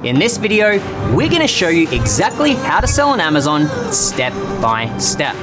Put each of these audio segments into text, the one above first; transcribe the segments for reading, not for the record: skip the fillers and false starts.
In this video, we're going to show you exactly how to sell on Amazon step by step.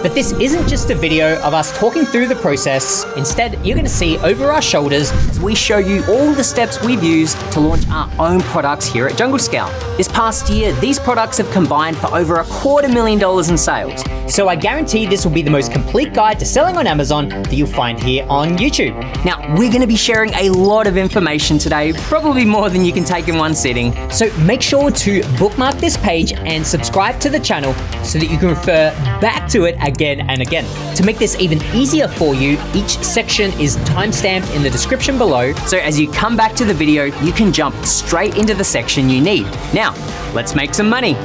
But this isn't just a video of us talking through the process. Instead, you're going to see over our shoulders as we show you all the steps we've used to launch our own products here at Jungle Scout. This past year, these products have combined for over $250,000 in sales. So I guarantee this will be the most complete guide to selling on Amazon that you'll find here on YouTube. Now, we're going to be sharing a lot of information today, probably more than you can take in one sitting. So make sure to bookmark this page and subscribe to the channel so that you can refer back to it again and again. To make this even easier for you, each section is timestamped in the description below. So as you come back to the video, you can jump straight into the section you need. Now, let's make some money.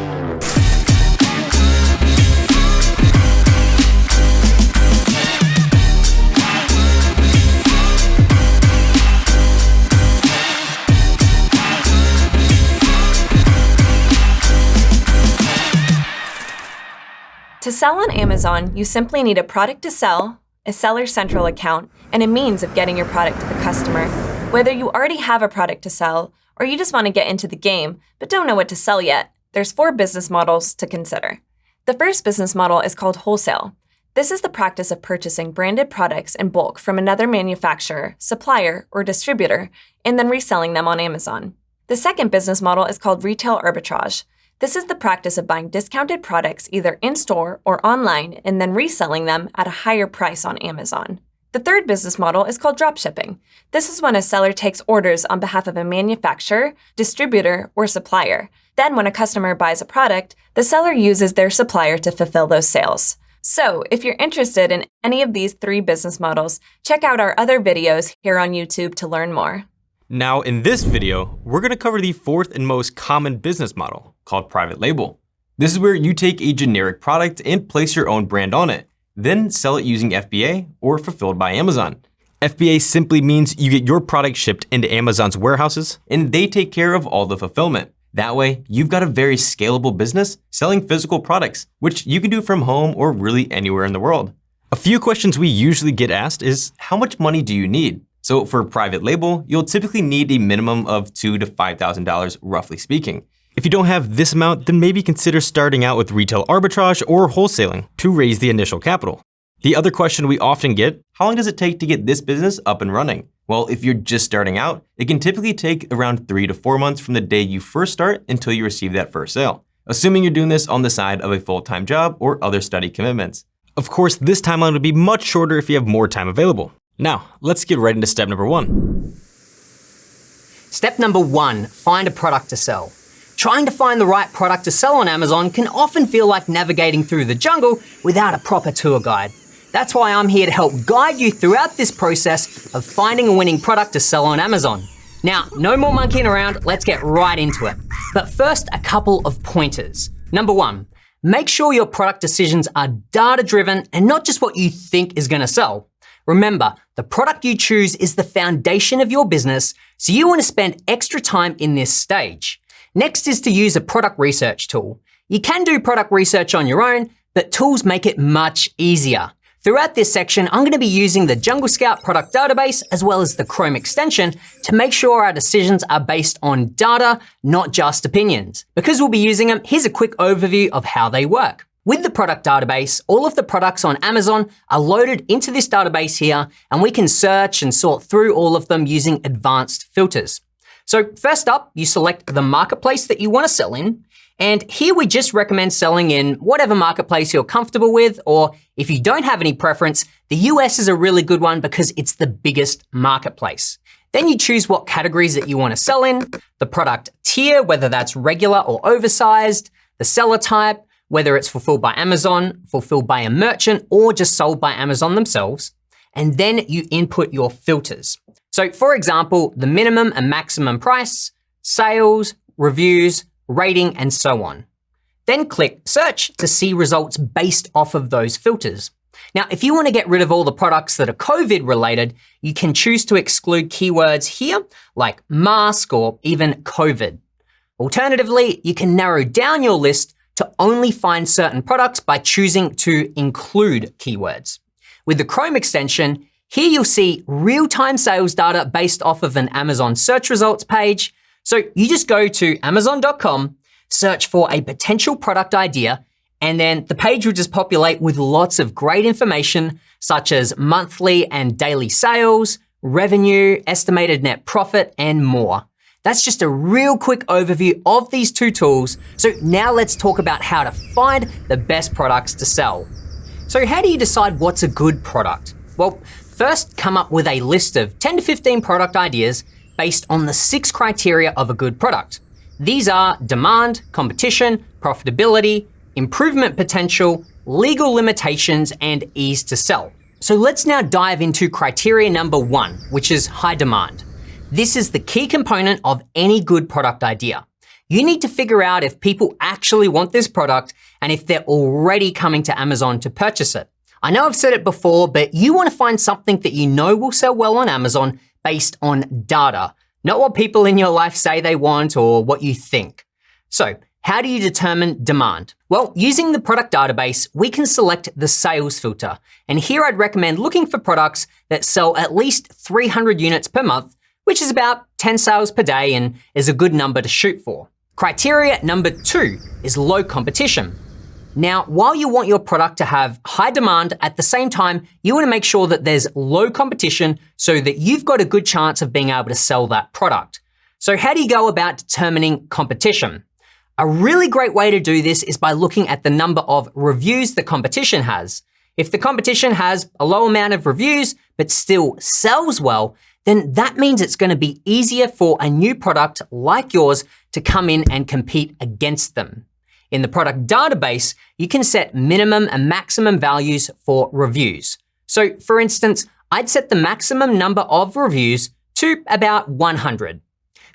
To sell on Amazon, you simply need a product to sell, a Seller Central account, and a means of getting your product to the customer. Whether you already have a product to sell, or you just want to get into the game but don't know what to sell yet, there's 4 business models to consider. The first business model is called wholesale. This is the practice of purchasing branded products in bulk from another manufacturer, supplier, or distributor, and then reselling them on Amazon. The second business model is called retail arbitrage. This is the practice of buying discounted products either in-store or online and then reselling them at a higher price on Amazon. The third business model is called dropshipping. This is when a seller takes orders on behalf of a manufacturer, distributor, or supplier. Then when a customer buys a product, the seller uses their supplier to fulfill those sales. So if you're interested in any of these 3 business models, check out our other videos here on YouTube to learn more. Now, in this video, we're going to cover the 4th and most common business model, called private label. This is where you take a generic product and place your own brand on it, then sell it using FBA or fulfilled by Amazon. FBA simply means you get your product shipped into Amazon's warehouses and they take care of all the fulfillment. That way, you've got a very scalable business selling physical products, which you can do from home or really anywhere in the world. A few questions we usually get asked is, how much money do you need? So for private label, you'll typically need a minimum of $2,000 to $5,000, roughly speaking. If you don't have this amount, then maybe consider starting out with retail arbitrage or wholesaling to raise the initial capital. The other question we often get, how long does it take to get this business up and running? Well, if you're just starting out, it can typically take around 3 to 4 months from the day you first start until you receive that first sale, assuming you're doing this on the side of a full-time job or other study commitments. Of course, this timeline would be much shorter if you have more time available. Now, let's get right into step number 1. Step number 1, find a product to sell. Trying to find the right product to sell on Amazon can often feel like navigating through the jungle without a proper tour guide. That's why I'm here to help guide you throughout this process of finding a winning product to sell on Amazon. Now, no more monkeying around, let's get right into it. But first, a couple of pointers. Number 1, make sure your product decisions are data-driven and not just what you think is going to sell. Remember, the product you choose is the foundation of your business, so you want to spend extra time in this stage. Next is to use a product research tool. You can do product research on your own, but tools make it much easier. Throughout this section, I'm going to be using the Jungle Scout product database as well as the Chrome extension to make sure our decisions are based on data, not just opinions. Because we'll be using them, here's a quick overview of how they work. With the product database, all of the products on Amazon are loaded into this database here, and we can search and sort through all of them using advanced filters. So first up, you select the marketplace that you want to sell in. And here we just recommend selling in whatever marketplace you're comfortable with, or if you don't have any preference, the US is a really good one because it's the biggest marketplace. Then you choose what categories that you want to sell in, the product tier, whether that's regular or oversized, the seller type, whether it's fulfilled by Amazon, fulfilled by a merchant, or just sold by Amazon themselves. And then you input your filters. So for example, the minimum and maximum price, sales, reviews, rating, and so on. Then click search to see results based off of those filters. Now, if you want to get rid of all the products that are COVID related, you can choose to exclude keywords here like mask or even COVID. Alternatively, you can narrow down your list to only find certain products by choosing to include keywords. With the Chrome extension, here you'll see real-time sales data based off of an Amazon search results page, So you just go to Amazon.com, search for a potential product idea, and then the page will just populate with lots of great information such as monthly and daily sales, revenue, estimated net profit, and more. That's just a real quick overview of these two tools. So now let's talk about how to find the best products to sell. So how do you decide what's a good product? Well, first come up with a list of 10 to 15 product ideas based on the 6 criteria of a good product. These are demand, competition, profitability, improvement potential, legal limitations, and ease to sell. So let's now dive into criteria number 1, which is high demand. This is the key component of any good product idea. You need to figure out if people actually want this product and if they're already coming to Amazon to purchase it. I know I've said it before, but you want to find something that you know will sell well on Amazon based on data, not what people in your life say they want or what you think. So, how do you determine demand? Well, using the product database, we can select the sales filter. And here I'd recommend looking for products that sell at least 300 units per month, which is about 10 sales per day and is a good number to shoot for. Criteria number 2 is low competition. Now, while you want your product to have high demand, at the same time, you want to make sure that there's low competition so that you've got a good chance of being able to sell that product. So how do you go about determining competition? A really great way to do this is by looking at the number of reviews the competition has. If the competition has a low amount of reviews, but still sells well, then that means it's going to be easier for a new product like yours to come in and compete against them. In the product database, you can set minimum and maximum values for reviews. So for instance, I'd set the maximum number of reviews to about 100.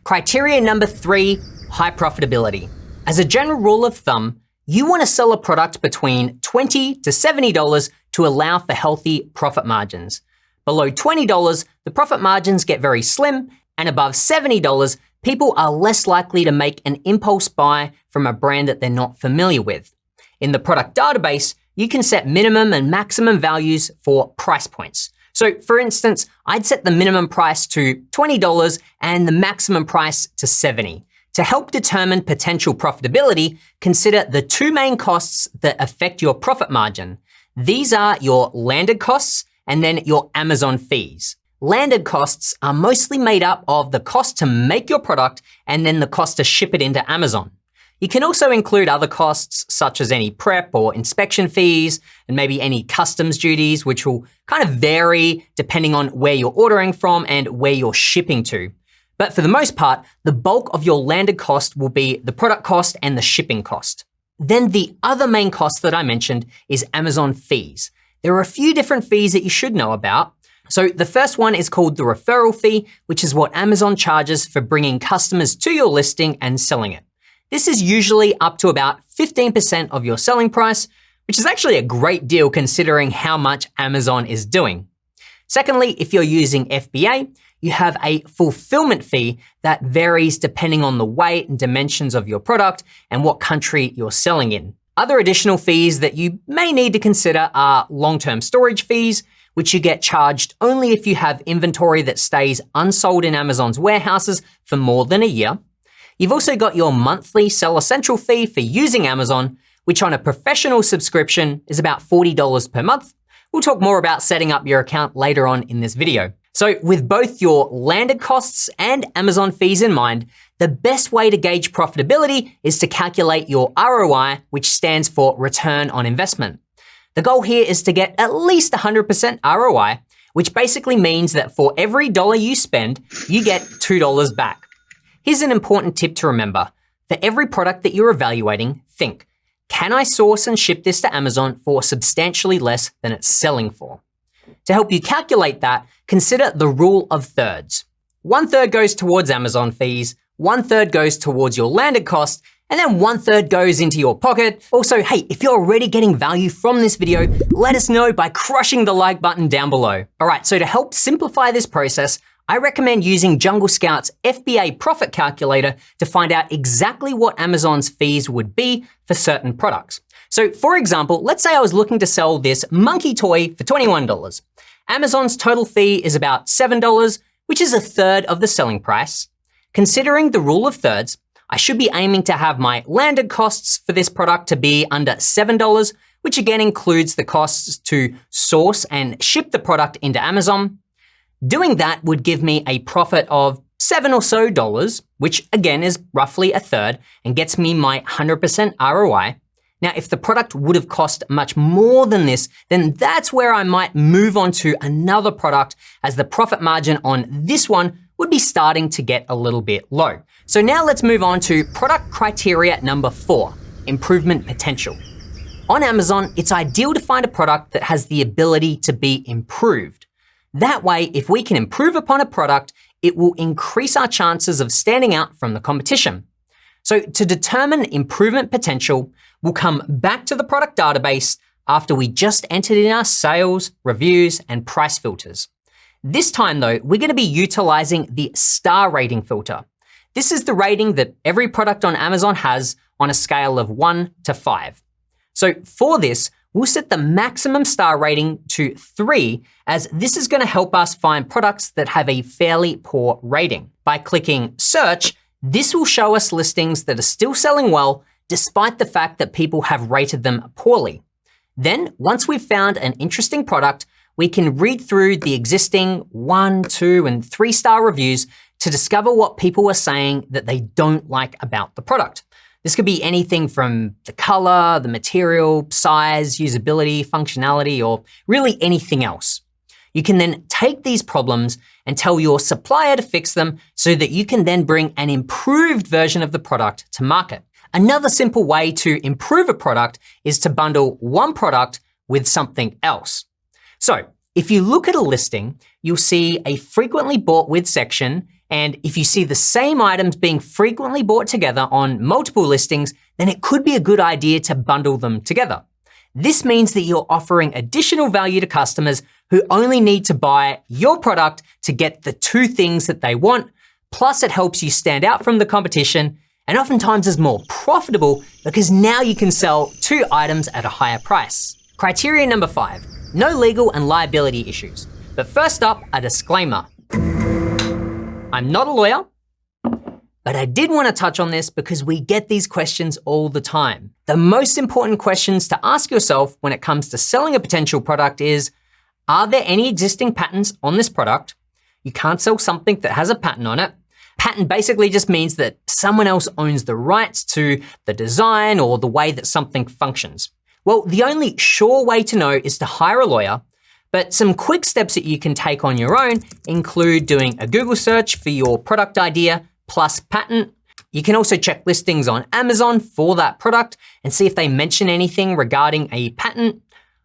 Criteria number 3, high profitability. As a general rule of thumb, you want to sell a product between $20 to $70 to allow for healthy profit margins. Below $20, the profit margins get very slim, and above $70, people are less likely to make an impulse buy from a brand that they're not familiar with. In the product database, you can set minimum and maximum values for price points. So for instance, I'd set the minimum price to $20 and the maximum price to $70. To help determine potential profitability, consider the 2 main costs that affect your profit margin. These are your landed costs and then your Amazon fees. Landed costs are mostly made up of the cost to make your product and then the cost to ship it into Amazon. You can also include other costs such as any prep or inspection fees and maybe any customs duties, which will kind of vary depending on where you're ordering from and where you're shipping to. But for the most part, the bulk of your landed cost will be the product cost and the shipping cost. Then the other main cost that I mentioned is Amazon fees. There are a few different fees that you should know about. So the first one is called the referral fee, which is what Amazon charges for bringing customers to your listing and selling it. This is usually up to about 15% of your selling price, which is actually a great deal considering how much Amazon is doing. Secondly, if you're using FBA, you have a fulfillment fee that varies depending on the weight and dimensions of your product and what country you're selling in. Other additional fees that you may need to consider are long-term storage fees, which you get charged only if you have inventory that stays unsold in Amazon's warehouses for more than a year. You've also got your monthly Seller Central fee for using Amazon, which on a professional subscription is about $40 per month. We'll talk more about setting up your account later on in this video. So with both your landed costs and Amazon fees in mind, the best way to gauge profitability is to calculate your ROI, which stands for return on investment. The goal here is to get at least 100% ROI, which basically means that for every dollar you spend, you get $2 back. Here's an important tip to remember. For every product that you're evaluating, think, can I source and ship this to Amazon for substantially less than it's selling for? To help you calculate that, consider the rule of thirds. 1/3 goes towards Amazon fees, 1/3 goes towards your landed cost, and then 1/3 goes into your pocket. Also, hey, if you're already getting value from this video, let us know by crushing the like button down below. All right, so to help simplify this process, I recommend using Jungle Scout's FBA profit calculator to find out exactly what Amazon's fees would be for certain products. So for example, let's say I was looking to sell this monkey toy for $21. Amazon's total fee is about $7, which is 1/3 of the selling price. Considering the rule of thirds, I should be aiming to have my landed costs for this product to be under $7, which again includes the costs to source and ship the product into Amazon. Doing that would give me a profit of $7 or so, which again is roughly a third and gets me my 100% ROI. Now, if the product would have cost much more than this, then that's where I might move on to another product, as the profit margin on this one would be starting to get a little bit low. So now let's move on to product criteria number 4, improvement potential. On Amazon, it's ideal to find a product that has the ability to be improved. That way, if we can improve upon a product, it will increase our chances of standing out from the competition. So to determine improvement potential, we'll come back to the product database after we just entered in our sales, reviews, and price filters. This time though, we're going to be utilizing the star rating filter. This is the rating that every product on Amazon has on a scale of 1 to 5. So for this, we'll set the maximum star rating to 3, as this is going to help us find products that have a fairly poor rating. By clicking search, this will show us listings that are still selling well, despite the fact that people have rated them poorly. Then, once we've found an interesting product, we can read through the existing 1, 2, and 3-star reviews to discover what people are saying that they don't like about the product. This could be anything from the color, the material, size, usability, functionality, or really anything else. You can then take these problems and tell your supplier to fix them so that you can then bring an improved version of the product to market. Another simple way to improve a product is to bundle one product with something else. So if you look at a listing, you'll see a frequently bought with section, and if you see the same items being frequently bought together on multiple listings, then it could be a good idea to bundle them together. This means that you're offering additional value to customers who only need to buy your product to get the 2 things that they want, plus it helps you stand out from the competition, and oftentimes is more profitable because now you can sell 2 items at a higher price. Criteria number 5, no legal and liability issues. But first up, a disclaimer. I'm not a lawyer, but I did want to touch on this because we get these questions all the time. The most important questions to ask yourself when it comes to selling a potential product is, are there any existing patents on this product? You can't sell something that has a patent on it. Patent basically just means that someone else owns the rights to the design or the way that something functions. Well, the only sure way to know is to hire a lawyer, but some quick steps that you can take on your own include doing a Google search for your product idea plus patent. You can also check listings on Amazon for that product and see if they mention anything regarding a patent.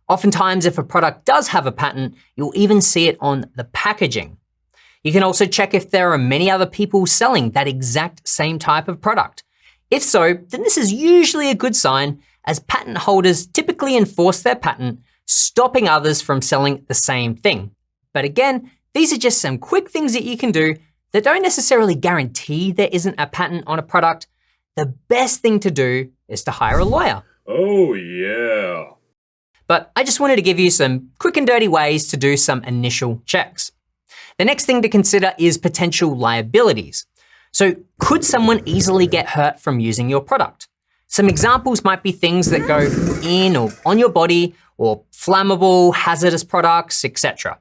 Oftentimes, if a product does have a patent, you'll even see it on the packaging. You can also check if there are many other people selling that exact same type of product. If so, then this is usually a good sign, as patent holders typically enforce their patent, stopping others from selling the same thing. But again, these are just some quick things that you can do that don't necessarily guarantee there isn't a patent on a product. The best thing to do is to hire a lawyer. Oh yeah. But I just wanted to give you some quick and dirty ways to do some initial checks. The next thing to consider is potential liabilities. So could someone easily get hurt from using your product? Some examples might be things that go in or on your body, or flammable, hazardous products, etc.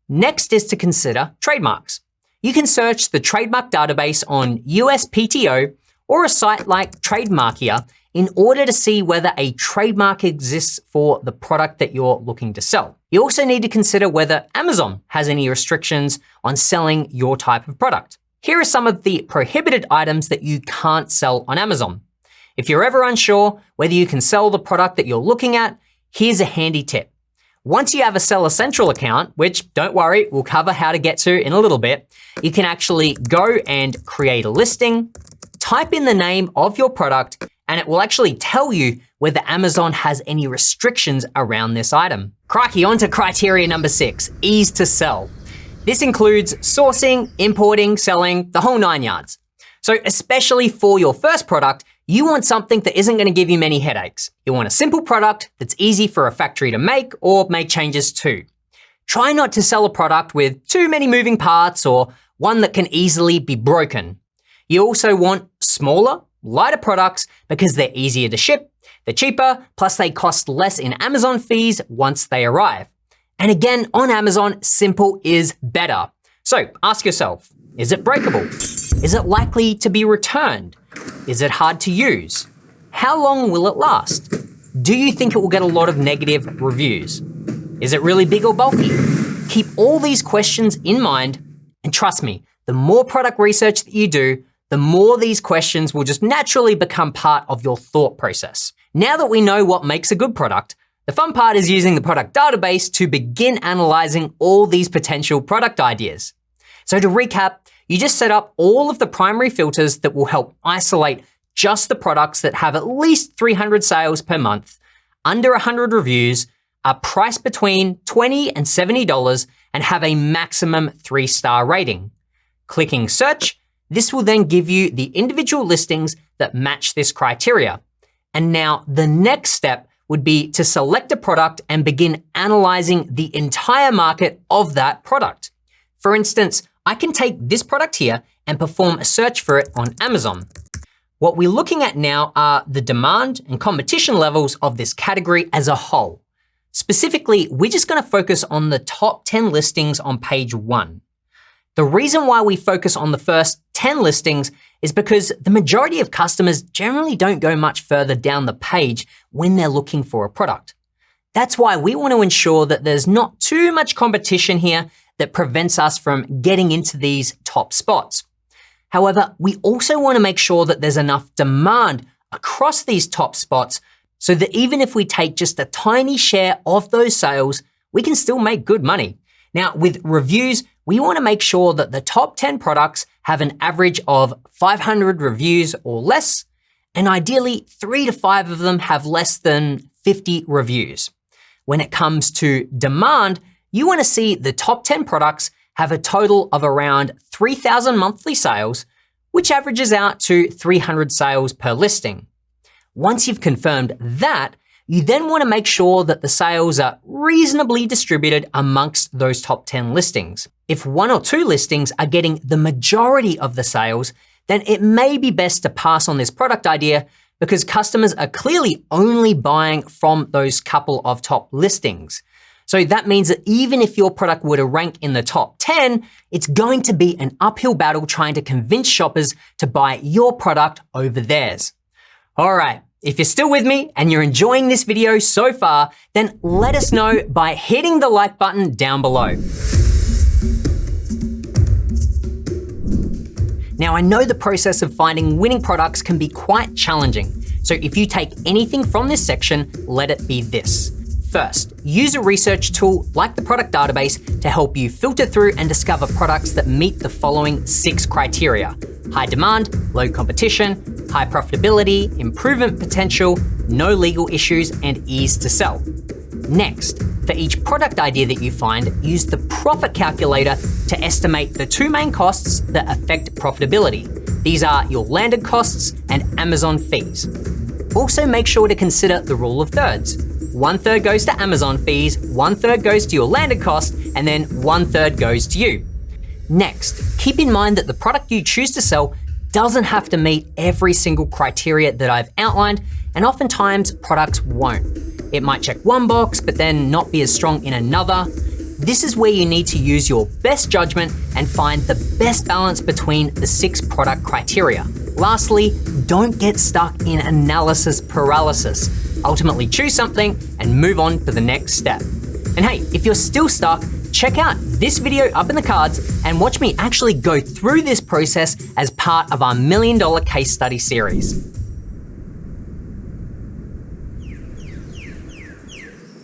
Next is to consider trademarks. You can search the trademark database on USPTO or a site like Trademarkia in order to see whether a trademark exists for the product that you're looking to sell. You also need to consider whether Amazon has any restrictions on selling your type of product. Here are some of the prohibited items that you can't sell on Amazon. If you're ever unsure whether you can sell the product that you're looking at, here's a handy tip. Once you have a Seller Central account, which don't worry, we'll cover how to get to in a little bit, you can actually go and create a listing, type in the name of your product, and it will actually tell you whether Amazon has any restrictions around this item. Crikey, on to criteria number 6, ease to sell. This includes sourcing, importing, selling, the whole 9 yards. So especially for your first product, you want something that isn't going to give you many headaches. You want a simple product that's easy for a factory to make or make changes to. Try not to sell a product with too many moving parts or one that can easily be broken. You also want smaller, lighter products because they're easier to ship, they're cheaper, plus they cost less in Amazon fees once they arrive. And again, on Amazon, simple is better. So ask yourself, is it breakable? Is it likely to be returned? Is it hard to use? How long will it last? Do you think it will get a lot of negative reviews? Is it really big or bulky? Keep all these questions in mind, and trust me, the more product research that you do, the more these questions will just naturally become part of your thought process. Now that we know what makes a good product, the fun part is using the product database to begin analyzing all these potential product ideas. So to recap, you just set up all of the primary filters that will help isolate just the products that have at least 300 sales per month, under 100 reviews, are priced between $20 and $70, and have a maximum 3-star rating. Clicking search, this will then give you the individual listings that match this criteria. And now the next step would be to select a product and begin analyzing the entire market of that product. For instance, I can take this product here and perform a search for it on Amazon. What we're looking at now are the demand and competition levels of this category as a whole. Specifically, we're just going to focus on the top 10 listings on page 1. The reason why we focus on the first 10 listings is because the majority of customers generally don't go much further down the page when they're looking for a product. That's why we want to ensure that there's not too much competition here that prevents us from getting into these top spots. However, we also want to make sure that there's enough demand across these top spots so that even if we take just a tiny share of those sales, we can still make good money. Now, with reviews, we want to make sure that the top 10 products have an average of 500 reviews or less, and ideally 3 to 5 of them have less than 50 reviews. When it comes to demand, you want to see the top 10 products have a total of around 3,000 monthly sales, which averages out to 300 sales per listing. Once you've confirmed that, you then want to make sure that the sales are reasonably distributed amongst those top 10 listings. If 1 or 2 listings are getting the majority of the sales, then it may be best to pass on this product idea because customers are clearly only buying from those couple of top listings. So that means that even if your product were to rank in the top 10, it's going to be an uphill battle trying to convince shoppers to buy your product over theirs. All right, if you're still with me and you're enjoying this video so far, then let us know by hitting the like button down below. Now, I know the process of finding winning products can be quite challenging. So if you take anything from this section, let it be this. First, use a research tool like the product database to help you filter through and discover products that meet the following 6 criteria: high demand, low competition, high profitability, improvement potential, no legal issues, and ease to sell. Next, for each product idea that you find, use the profit calculator to estimate the 2 main costs that affect profitability. These are your landed costs and Amazon fees. Also, make sure to consider the rule of thirds. 1/3 goes to Amazon fees, 1/3 goes to your landed cost, and then 1/3 goes to you. Next, keep in mind that the product you choose to sell doesn't have to meet every single criteria that I've outlined, and oftentimes products won't. It might check one box, but then not be as strong in another. This is where you need to use your best judgment and find the best balance between the 6 product criteria. Lastly, don't get stuck in analysis paralysis. Ultimately choose something and move on to the next step. And hey, if you're still stuck, check out this video up in the cards and watch me actually go through this process as part of our $1 million case study series.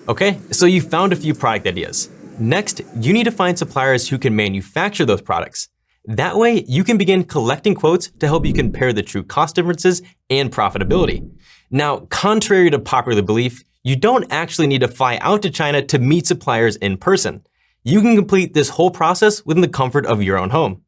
Okay, so you found a few product ideas. Next, you need to find suppliers who can manufacture those products. That way, you can begin collecting quotes to help you compare the true cost differences and profitability. Now, contrary to popular belief, you don't actually need to fly out to China to meet suppliers in person. You can complete this whole process within the comfort of your own home.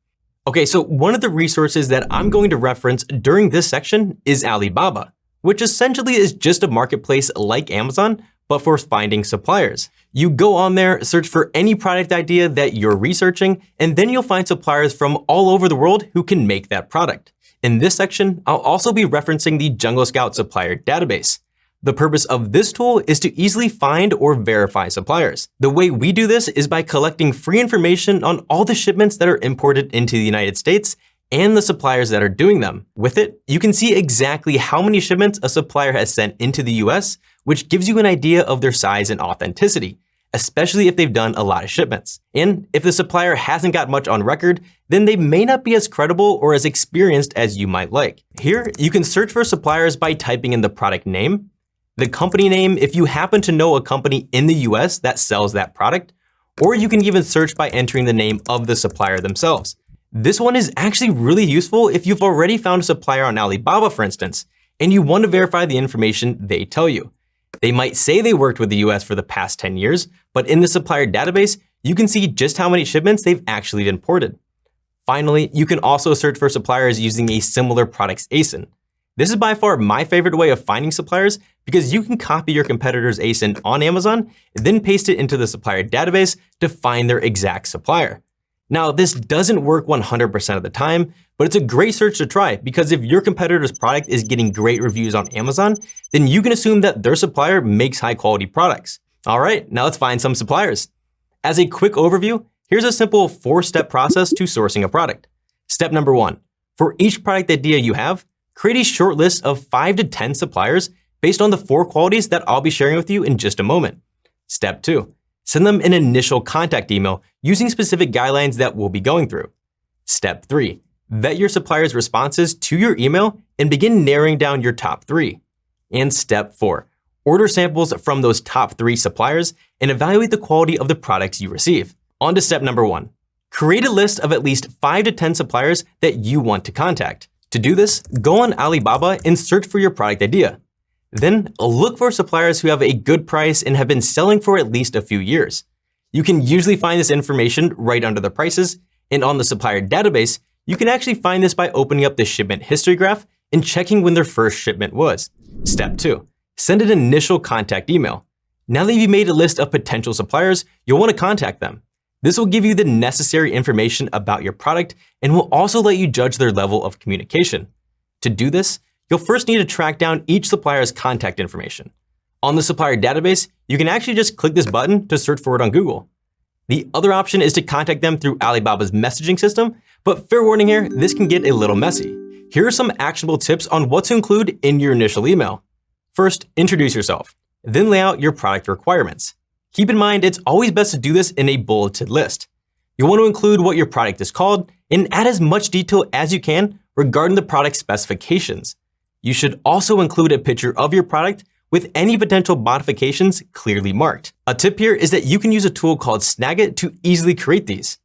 Okay, so one of the resources that I'm going to reference during this section is Alibaba, which essentially is just a marketplace like Amazon, but for finding suppliers. You go on there, search for any product idea that you're researching, and then you'll find suppliers from all over the world who can make that product. In this section, I'll also be referencing the Jungle Scout supplier database. The purpose of this tool is to easily find or verify suppliers. The way we do this is by collecting free information on all the shipments that are imported into the United States and the suppliers that are doing them. With it, you can see exactly how many shipments a supplier has sent into the US, which gives you an idea of their size and authenticity, especially if they've done a lot of shipments. And if the supplier hasn't got much on record, then they may not be as credible or as experienced as you might like. Here, you can search for suppliers by typing in the product name, the company name if you happen to know a company in the US that sells that product, or you can even search by entering the name of the supplier themselves. This one is actually really useful if you've already found a supplier on Alibaba, for instance, and you want to verify the information they tell you. They might say they worked with the US for the past 10 years, but in the supplier database, you can see just how many shipments they've actually imported. Finally, you can also search for suppliers using a similar product's ASIN. This is by far my favorite way of finding suppliers because you can copy your competitor's ASIN on Amazon and then paste it into the supplier database to find their exact supplier. Now, this doesn't work 100% of the time, but it's a great search to try because if your competitor's product is getting great reviews on Amazon, then you can assume that their supplier makes high quality products. All right, now let's find some suppliers. As a quick overview, here's a simple 4-step process to sourcing a product. Step number 1, for each product idea you have, create a short list of 5 to 10 suppliers based on the 4 qualities that I'll be sharing with you in just a moment. Step 2, send them an initial contact email using specific guidelines that we'll be going through. Step 3, vet your supplier's responses to your email and begin narrowing down your top 3. And step 4, order samples from those top 3 suppliers and evaluate the quality of the products you receive. On to step number 1, create a list of at least 5 to 10 suppliers that you want to contact. To do this, go on Alibaba and search for your product idea. Then look for suppliers who have a good price and have been selling for at least a few years. You can usually find this information right under the prices, and on the supplier database, you can actually find this by opening up the shipment history graph and checking when their first shipment was. Step 2, send an initial contact email. Now that you've made a list of potential suppliers, you'll want to contact them. This will give you the necessary information about your product and will also let you judge their level of communication. To do this, you'll first need to track down each supplier's contact information. On the supplier database, you can actually just click this button to search for it on Google. The other option is to contact them through Alibaba's messaging system, but fair warning here, this can get a little messy. Here are some actionable tips on what to include in your initial email. First, introduce yourself, then lay out your product requirements. Keep in mind, it's always best to do this in a bulleted list. You want to include what your product is called and add as much detail as you can regarding the product specifications. You should also include a picture of your product with any potential modifications clearly marked. A tip here is that you can use a tool called Snagit to easily create these.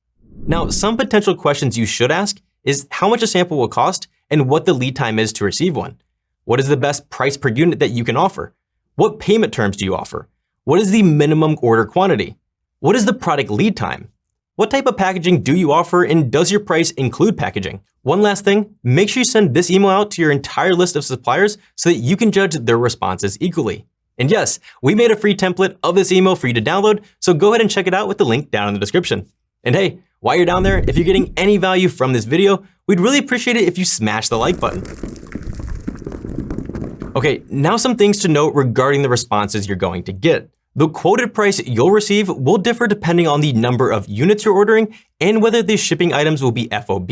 Now, some potential questions you should ask is how much a sample will cost and what the lead time is to receive one. What is the best price per unit that you can offer? What payment terms do you offer? What is the minimum order quantity? What is the product lead time? What type of packaging do you offer and does your price include packaging? One last thing, make sure you send this email out to your entire list of suppliers so that you can judge their responses equally. And yes, we made a free template of this email for you to download, so go ahead and check it out with the link down in the description. And hey, while you're down there, if you're getting any value from this video, we'd really appreciate it if you smash the like button. Okay, now some things to note regarding the responses you're going to get. The quoted price you'll receive will differ depending on the number of units you're ordering and whether the shipping items will be FOB,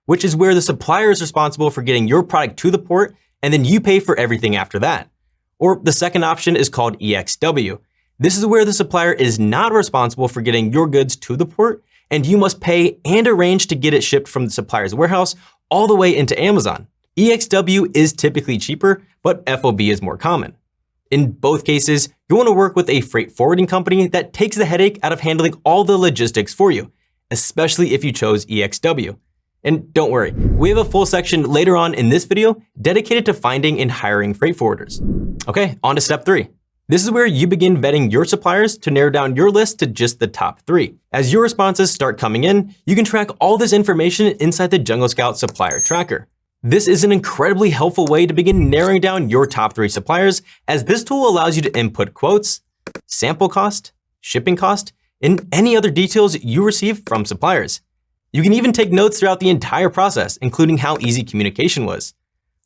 which is where the supplier is responsible for getting your product to the port and then you pay for everything after that. Or the second option is called EXW. This is where the supplier is not responsible for getting your goods to the port and you must pay and arrange to get it shipped from the supplier's warehouse all the way into Amazon. EXW is typically cheaper, but FOB is more common. In both cases, you want to work with a freight forwarding company that takes the headache out of handling all the logistics for you, especially if you chose EXW. And don't worry, we have a full section later on in this video dedicated to finding and hiring freight forwarders. Okay, on to step 3. This is where you begin vetting your suppliers to narrow down your list to just the top 3. As your responses start coming in, you can track all this information inside the Jungle Scout supplier tracker. This is an incredibly helpful way to begin narrowing down your top 3 suppliers, as this tool allows you to input quotes, sample cost, shipping cost, and any other details you receive from suppliers. You can even take notes throughout the entire process, including how easy communication was.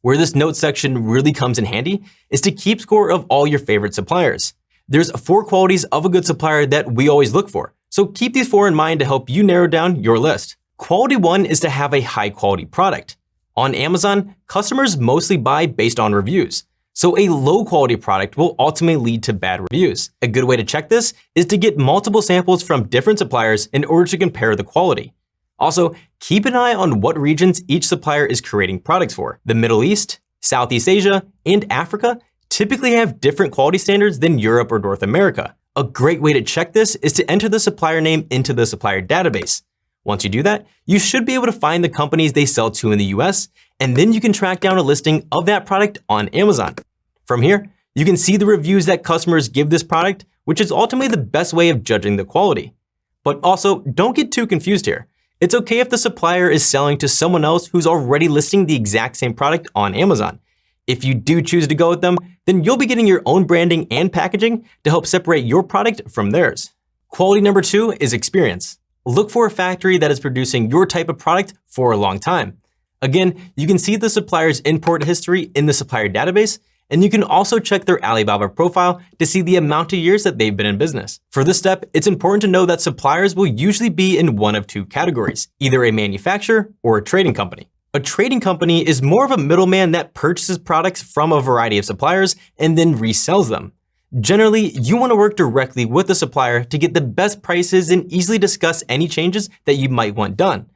Where this notes section really comes in handy is to keep score of all your favorite suppliers. There's 4 qualities of a good supplier that we always look for, so keep these 4 in mind to help you narrow down your list. Quality 1 is to have a high quality product. On Amazon, customers mostly buy based on reviews, so a low quality product will ultimately lead to bad reviews. A good way to check this is to get multiple samples from different suppliers in order to compare the quality. Also, keep an eye on what regions each supplier is creating products for. The Middle East, Southeast Asia, and Africa typically have different quality standards than Europe or North America. A great way to check this is to enter the supplier name into the supplier database. Once you do that, you should be able to find the companies they sell to in the US, and then you can track down a listing of that product on Amazon. From here, you can see the reviews that customers give this product, which is ultimately the best way of judging the quality. But also, don't get too confused here. It's okay if the supplier is selling to someone else who's already listing the exact same product on Amazon. If you do choose to go with them, then you'll be getting your own branding and packaging to help separate your product from theirs. Quality number 2 is experience. Look for a factory that is producing your type of product for a long time. Again, you can see the supplier's import history in the supplier database, and you can also check their Alibaba profile to see the amount of years that they've been in business. For this step, it's important to know that suppliers will usually be in one of 2 categories, either a manufacturer or a trading company. A trading company is more of a middleman that purchases products from a variety of suppliers and then resells them. Generally, you want to work directly with the supplier to get the best prices and easily discuss any changes that you might want done.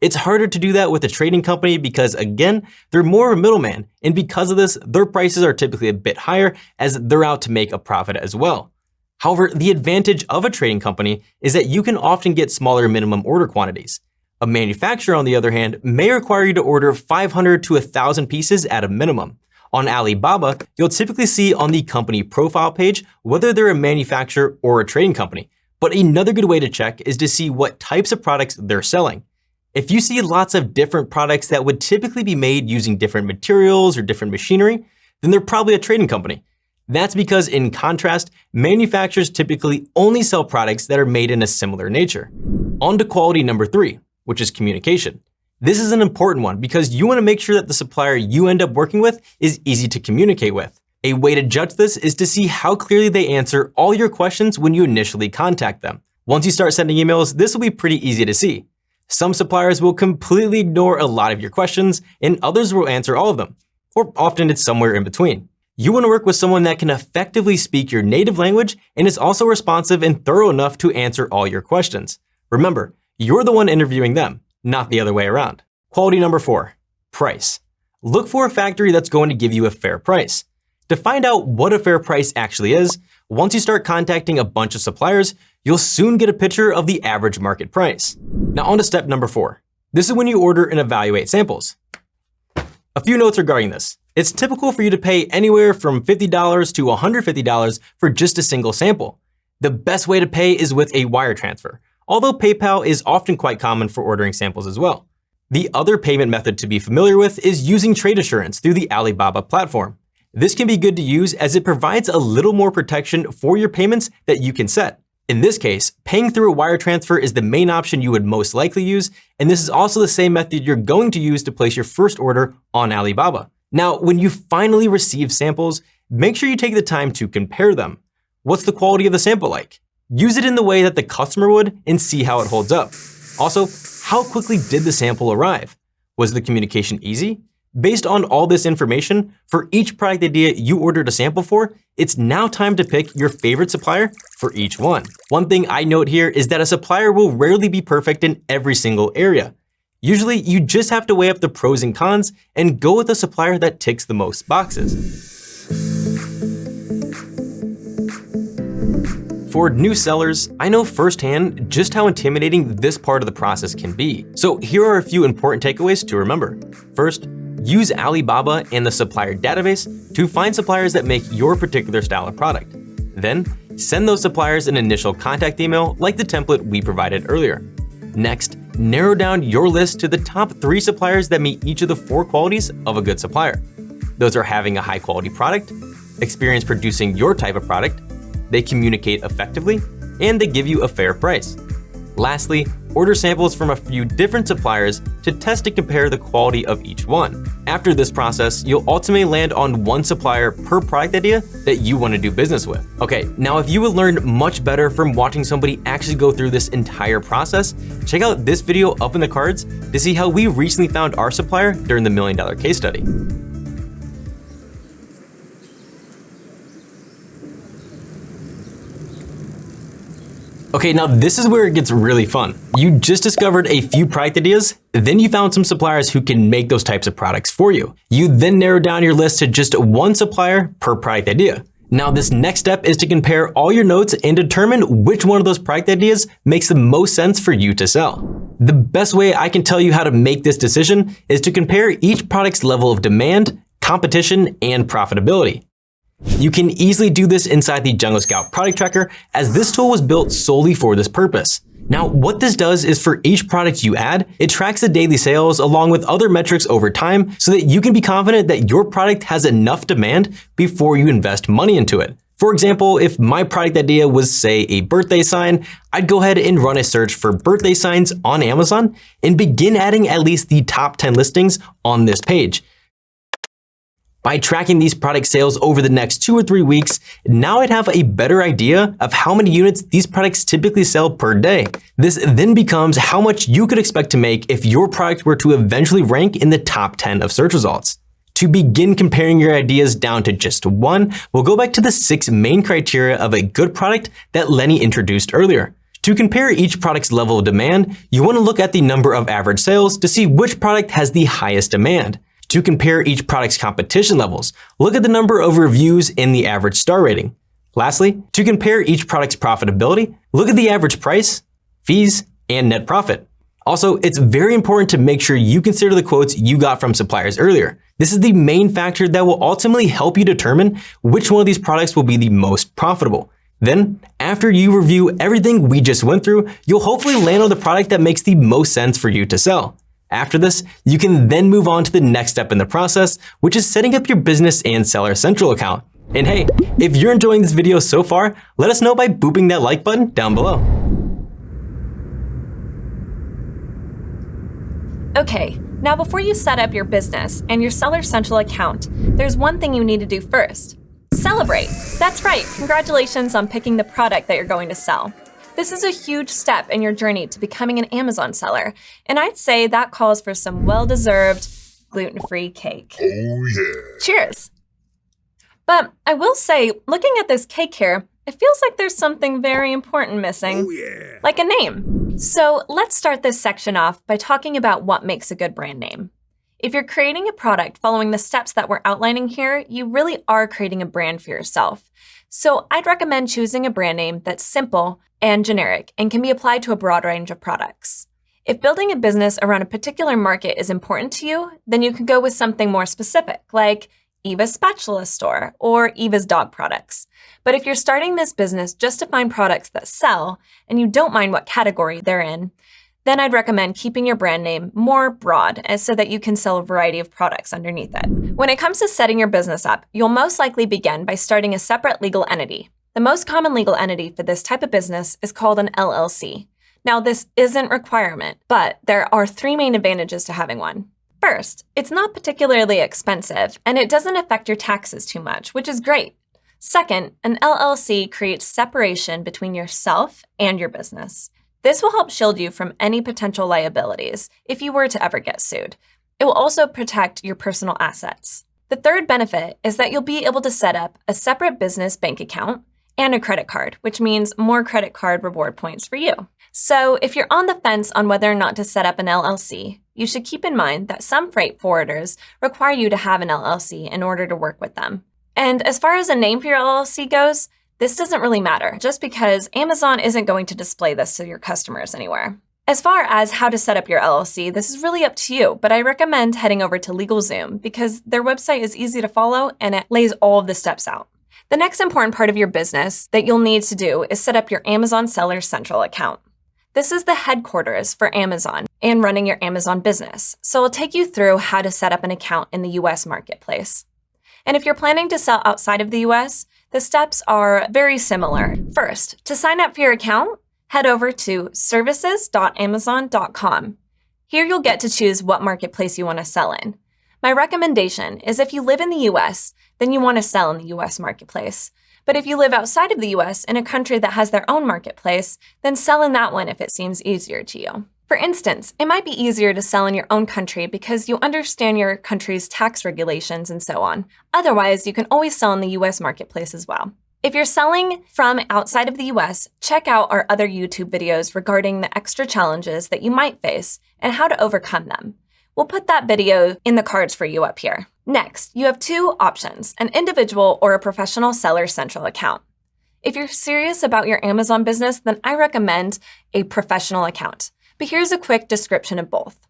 It's harder to do that with a trading company because, again, they're more of a middleman, and because of this, their prices are typically a bit higher as they're out to make a profit as well. However, the advantage of a trading company is that you can often get smaller minimum order quantities. A manufacturer, on the other hand, may require you to order 500 to 1,000 pieces at a minimum. On Alibaba, you'll typically see on the company profile page whether they're a manufacturer or a trading company. But another good way to check is to see what types of products they're selling. If you see lots of different products that would typically be made using different materials or different machinery, then they're probably a trading company. That's because, in contrast, manufacturers typically only sell products that are made in a similar nature. On to quality number 3, which is communication. This is an important one because you want to make sure that the supplier you end up working with is easy to communicate with. A way to judge this is to see how clearly they answer all your questions when you initially contact them. Once you start sending emails, this will be pretty easy to see. Some suppliers will completely ignore a lot of your questions, and others will answer all of them, or often it's somewhere in between. You want to work with someone that can effectively speak your native language and is also responsive and thorough enough to answer all your questions. Remember, you're the one interviewing them, not the other way around. Quality number 4, price. Look for a factory that's going to give you a fair price. To find out what a fair price actually is, once you start contacting a bunch of suppliers, you'll soon get a picture of the average market price. Now on to step number 4. This is when you order and evaluate samples. A few notes regarding this. It's typical for you to pay anywhere from $50 to $150 for just a single sample. The best way to pay is with a wire transfer, although PayPal is often quite common for ordering samples as well. The other payment method to be familiar with is using trade assurance through the Alibaba platform. This can be good to use as it provides a little more protection for your payments that you can set. In this case, paying through a wire transfer is the main option you would most likely use, and this is also the same method you're going to use to place your first order on Alibaba. Now, when you finally receive samples, make sure you take the time to compare them. What's the quality of the sample like? Use it in the way that the customer would and see how it holds up. Also, how quickly did the sample arrive? Was the communication easy? Based on all this information, for each product idea you ordered a sample for, it's now time to pick your favorite supplier for each one. One thing I note here is that a supplier will rarely be perfect in every single area. Usually, you just have to weigh up the pros and cons and go with a supplier that ticks the most boxes. For new sellers, I know firsthand just how intimidating this part of the process can be. So here are a few important takeaways to remember. First, use Alibaba and the supplier database to find suppliers that make your particular style of product. Then, send those suppliers an initial contact email like the template we provided earlier. Next, narrow down your list to the top 3 suppliers that meet each of the 4 qualities of a good supplier. Those are having a high quality product, experience producing your type of product, they communicate effectively, and they give you a fair price. Lastly, order samples from a few different suppliers to test and compare the quality of each one. After this process, you'll ultimately land on one supplier per product idea that you want to do business with. Okay, now if you would learn much better from watching somebody actually go through this entire process, check out this video up in the cards to see how we recently found our supplier during the $1 million case study. Okay, now this is where it gets really fun. You just discovered a few product ideas, then you found some suppliers who can make those types of products for you. You then narrow down your list to just one supplier per product idea. Now this next step is to compare all your notes and determine which one of those product ideas makes the most sense for you to sell. The best way I can tell you how to make this decision is to compare each product's level of demand, competition, and profitability. You can easily do this inside the Jungle Scout product tracker, as this tool was built solely for this purpose. Now, what this does is for each product you add, it tracks the daily sales along with other metrics over time so that you can be confident that your product has enough demand before you invest money into it. For example, if my product idea was, say, a birthday sign, I'd go ahead and run a search for birthday signs on Amazon and begin adding at least the top 10 listings on this page. By tracking these product sales over the next 2 or 3 weeks, now I'd have a better idea of how many units these products typically sell per day. This then becomes how much you could expect to make if your product were to eventually rank in the top 10 of search results. To begin comparing your ideas down to just one, we'll go back to the 6 main criteria of a good product that Lenny introduced earlier. To compare each product's level of demand, you want to look at the number of average sales to see which product has the highest demand. To compare each product's competition levels, look at the number of reviews and the average star rating. Lastly, to compare each product's profitability, look at the average price, fees, and net profit. Also, it's very important to make sure you consider the quotes you got from suppliers earlier. This is the main factor that will ultimately help you determine which one of these products will be the most profitable. Then, after you review everything we just went through, you'll hopefully land on the product that makes the most sense for you to sell. After this, you can then move on to the next step in the process, which is setting up your business and Seller Central account. And hey, if you're enjoying this video so far, let us know by booping that like button down below. Okay, now before you set up your business and your Seller Central account, there's one thing you need to do first. Celebrate! That's right, congratulations on picking the product that you're going to sell. This is a huge step in your journey to becoming an Amazon seller, and I'd say that calls for some well-deserved gluten-free cake. Oh yeah. Cheers! But I will say, looking at this cake here, it feels like there's something very important missing. Oh yeah. Like a name. So let's start this section off by talking about what makes a good brand name. If you're creating a product following the steps that we're outlining here, you really are creating a brand for yourself. So I'd recommend choosing a brand name that's simple and generic and can be applied to a broad range of products. If building a business around a particular market is important to you, then you could go with something more specific, like Eva's Spatula Store or Eva's Dog Products. But if you're starting this business just to find products that sell and you don't mind what category they're in, then I'd recommend keeping your brand name more broad so that you can sell a variety of products underneath it. When it comes to setting your business up, you'll most likely begin by starting a separate legal entity. The most common legal entity for this type of business is called an LLC. Now, this isn't a requirement, but there are 3 main advantages to having one. First, it's not particularly expensive, and it doesn't affect your taxes too much, which is great. Second, an LLC creates separation between yourself and your business. This will help shield you from any potential liabilities if you were to ever get sued. It will also protect your personal assets. The third benefit is that you'll be able to set up a separate business bank account and a credit card, which means more credit card reward points for you. So if you're on the fence on whether or not to set up an LLC, you should keep in mind that some freight forwarders require you to have an LLC in order to work with them. And as far as a name for your LLC goes, this doesn't really matter, just because Amazon isn't going to display this to your customers anywhere. As far as how to set up your LLC, this is really up to you, but I recommend heading over to LegalZoom because their website is easy to follow and it lays all of the steps out. The next important part of your business that you'll need to do is set up your Amazon Seller Central account. This is the headquarters for Amazon and running your Amazon business, so I'll take you through how to set up an account in the US marketplace. And if you're planning to sell outside of the US, the steps are very similar. First, to sign up for your account, head over to services.amazon.com. Here you'll get to choose what marketplace you want to sell in. My recommendation is if you live in the US, then you want to sell in the US marketplace. But if you live outside of the US in a country that has their own marketplace, then sell in that one if it seems easier to you. For instance, it might be easier to sell in your own country because you understand your country's tax regulations and so on. Otherwise, you can always sell in the US marketplace as well. If you're selling from outside of the US, check out our other YouTube videos regarding the extra challenges that you might face and how to overcome them. We'll put that video in the cards for you up here. Next, you have two options, an individual or a professional seller central account. If you're serious about your Amazon business, then I recommend a professional account. But here's a quick description of both.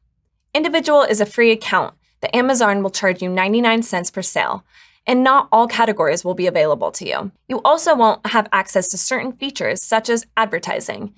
Individual is a free account that Amazon will charge you 99 cents per sale, and not all categories will be available to you. You also won't have access to certain features such as advertising.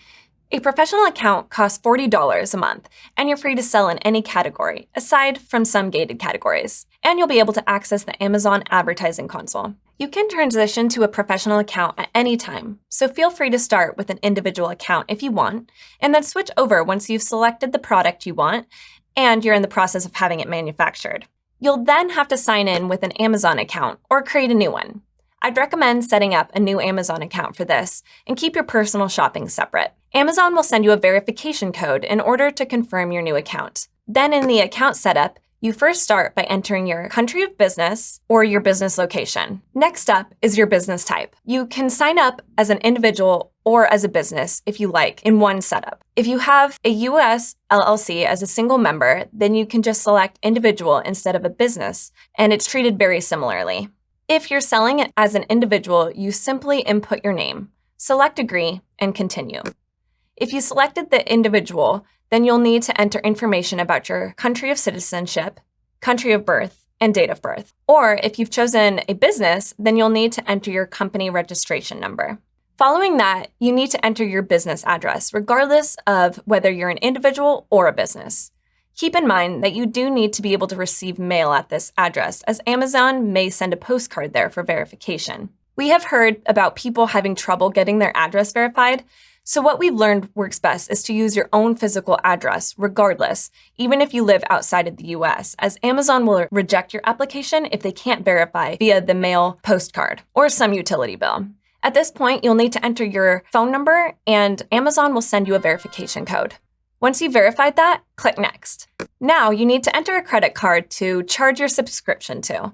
A professional account costs $40 a month, and you're free to sell in any category, aside from some gated categories. And you'll be able to access the Amazon advertising console. You can transition to a professional account at any time, so feel free to start with an individual account if you want, and then switch over once you've selected the product you want and you're in the process of having it manufactured. You'll then have to sign in with an Amazon account or create a new one. I'd recommend setting up a new Amazon account for this and keep your personal shopping separate. Amazon will send you a verification code in order to confirm your new account. Then in the account setup, you first start by entering your country of business or your business location. Next up is your business type. You can sign up as an individual or as a business if you like in one setup. If you have a US LLC as a single member, then you can just select individual instead of a business, and it's treated very similarly. If you're selling it as an individual, you simply input your name, select agree, and continue. If you selected the individual, then you'll need to enter information about your country of citizenship, country of birth, and date of birth. Or if you've chosen a business, then you'll need to enter your company registration number. Following that, you need to enter your business address, regardless of whether you're an individual or a business. Keep in mind that you do need to be able to receive mail at this address, as Amazon may send a postcard there for verification. We have heard about people having trouble getting their address verified, so what we've learned works best is to use your own physical address regardless, even if you live outside of the US, as Amazon will reject your application if they can't verify via the mail postcard or some utility bill. At this point, you'll need to enter your phone number and Amazon will send you a verification code. Once you've verified that, click Next. Now you need to enter a credit card to charge your subscription to.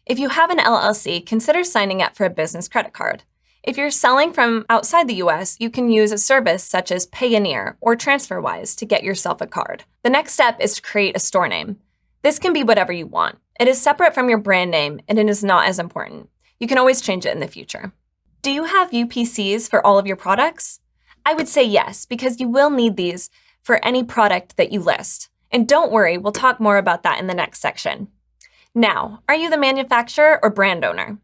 If you have an LLC, consider signing up for a business credit card. If you're selling from outside the US, you can use a service such as Payoneer or TransferWise to get yourself a card. The next step is to create a store name. This can be whatever you want. It is separate from your brand name and it is not as important. You can always change it in the future. Do you have UPCs for all of your products? I would say yes, because you will need these for any product that you list. And don't worry, we'll talk more about that in the next section. Now, are you the manufacturer or brand owner?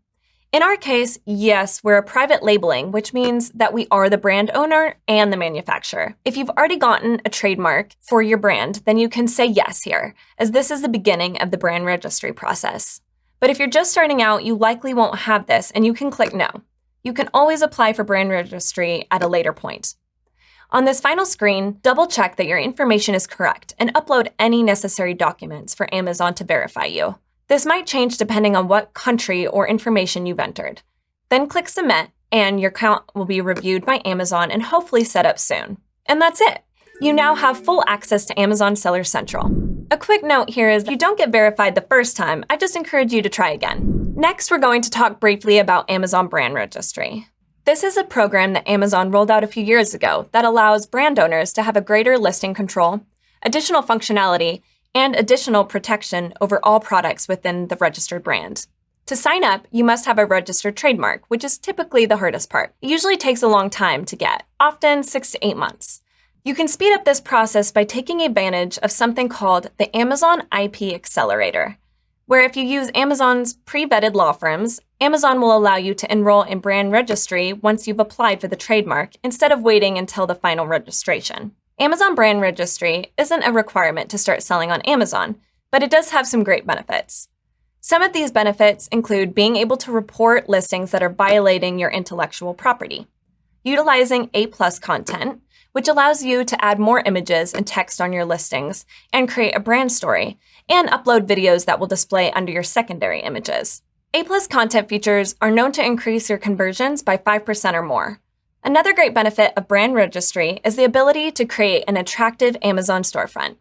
In our case, yes, we're a private labeling, which means that we are the brand owner and the manufacturer. If you've already gotten a trademark for your brand, then you can say yes here, as this is the beginning of the brand registry process. But if you're just starting out, you likely won't have this, and you can click no. You can always apply for brand registry at a later point. On this final screen, double check that your information is correct and upload any necessary documents for Amazon to verify you. This might change depending on what country or information you've entered. Then click Submit, and your account will be reviewed by Amazon and hopefully set up soon. And that's it. You now have full access to Amazon Seller Central. A quick note here is if you don't get verified the first time, I just encourage you to try again. Next, we're going to talk briefly about Amazon Brand Registry. This is a program that Amazon rolled out a few years ago that allows brand owners to have a greater listing control, additional functionality, and additional protection over all products within the registered brand. To sign up, you must have a registered trademark, which is typically the hardest part. It usually takes a long time to get, often 6 to 8 months. You can speed up this process by taking advantage of something called the Amazon IP Accelerator, where if you use Amazon's pre-vetted law firms, Amazon will allow you to enroll in brand registry once you've applied for the trademark instead of waiting until the final registration. Amazon Brand Registry isn't a requirement to start selling on Amazon, but it does have some great benefits. Some of these benefits include being able to report listings that are violating your intellectual property, utilizing A+ content, which allows you to add more images and text on your listings and create a brand story, and upload videos that will display under your secondary images. A+ content features are known to increase your conversions by 5% or more. Another great benefit of Brand Registry is the ability to create an attractive Amazon storefront.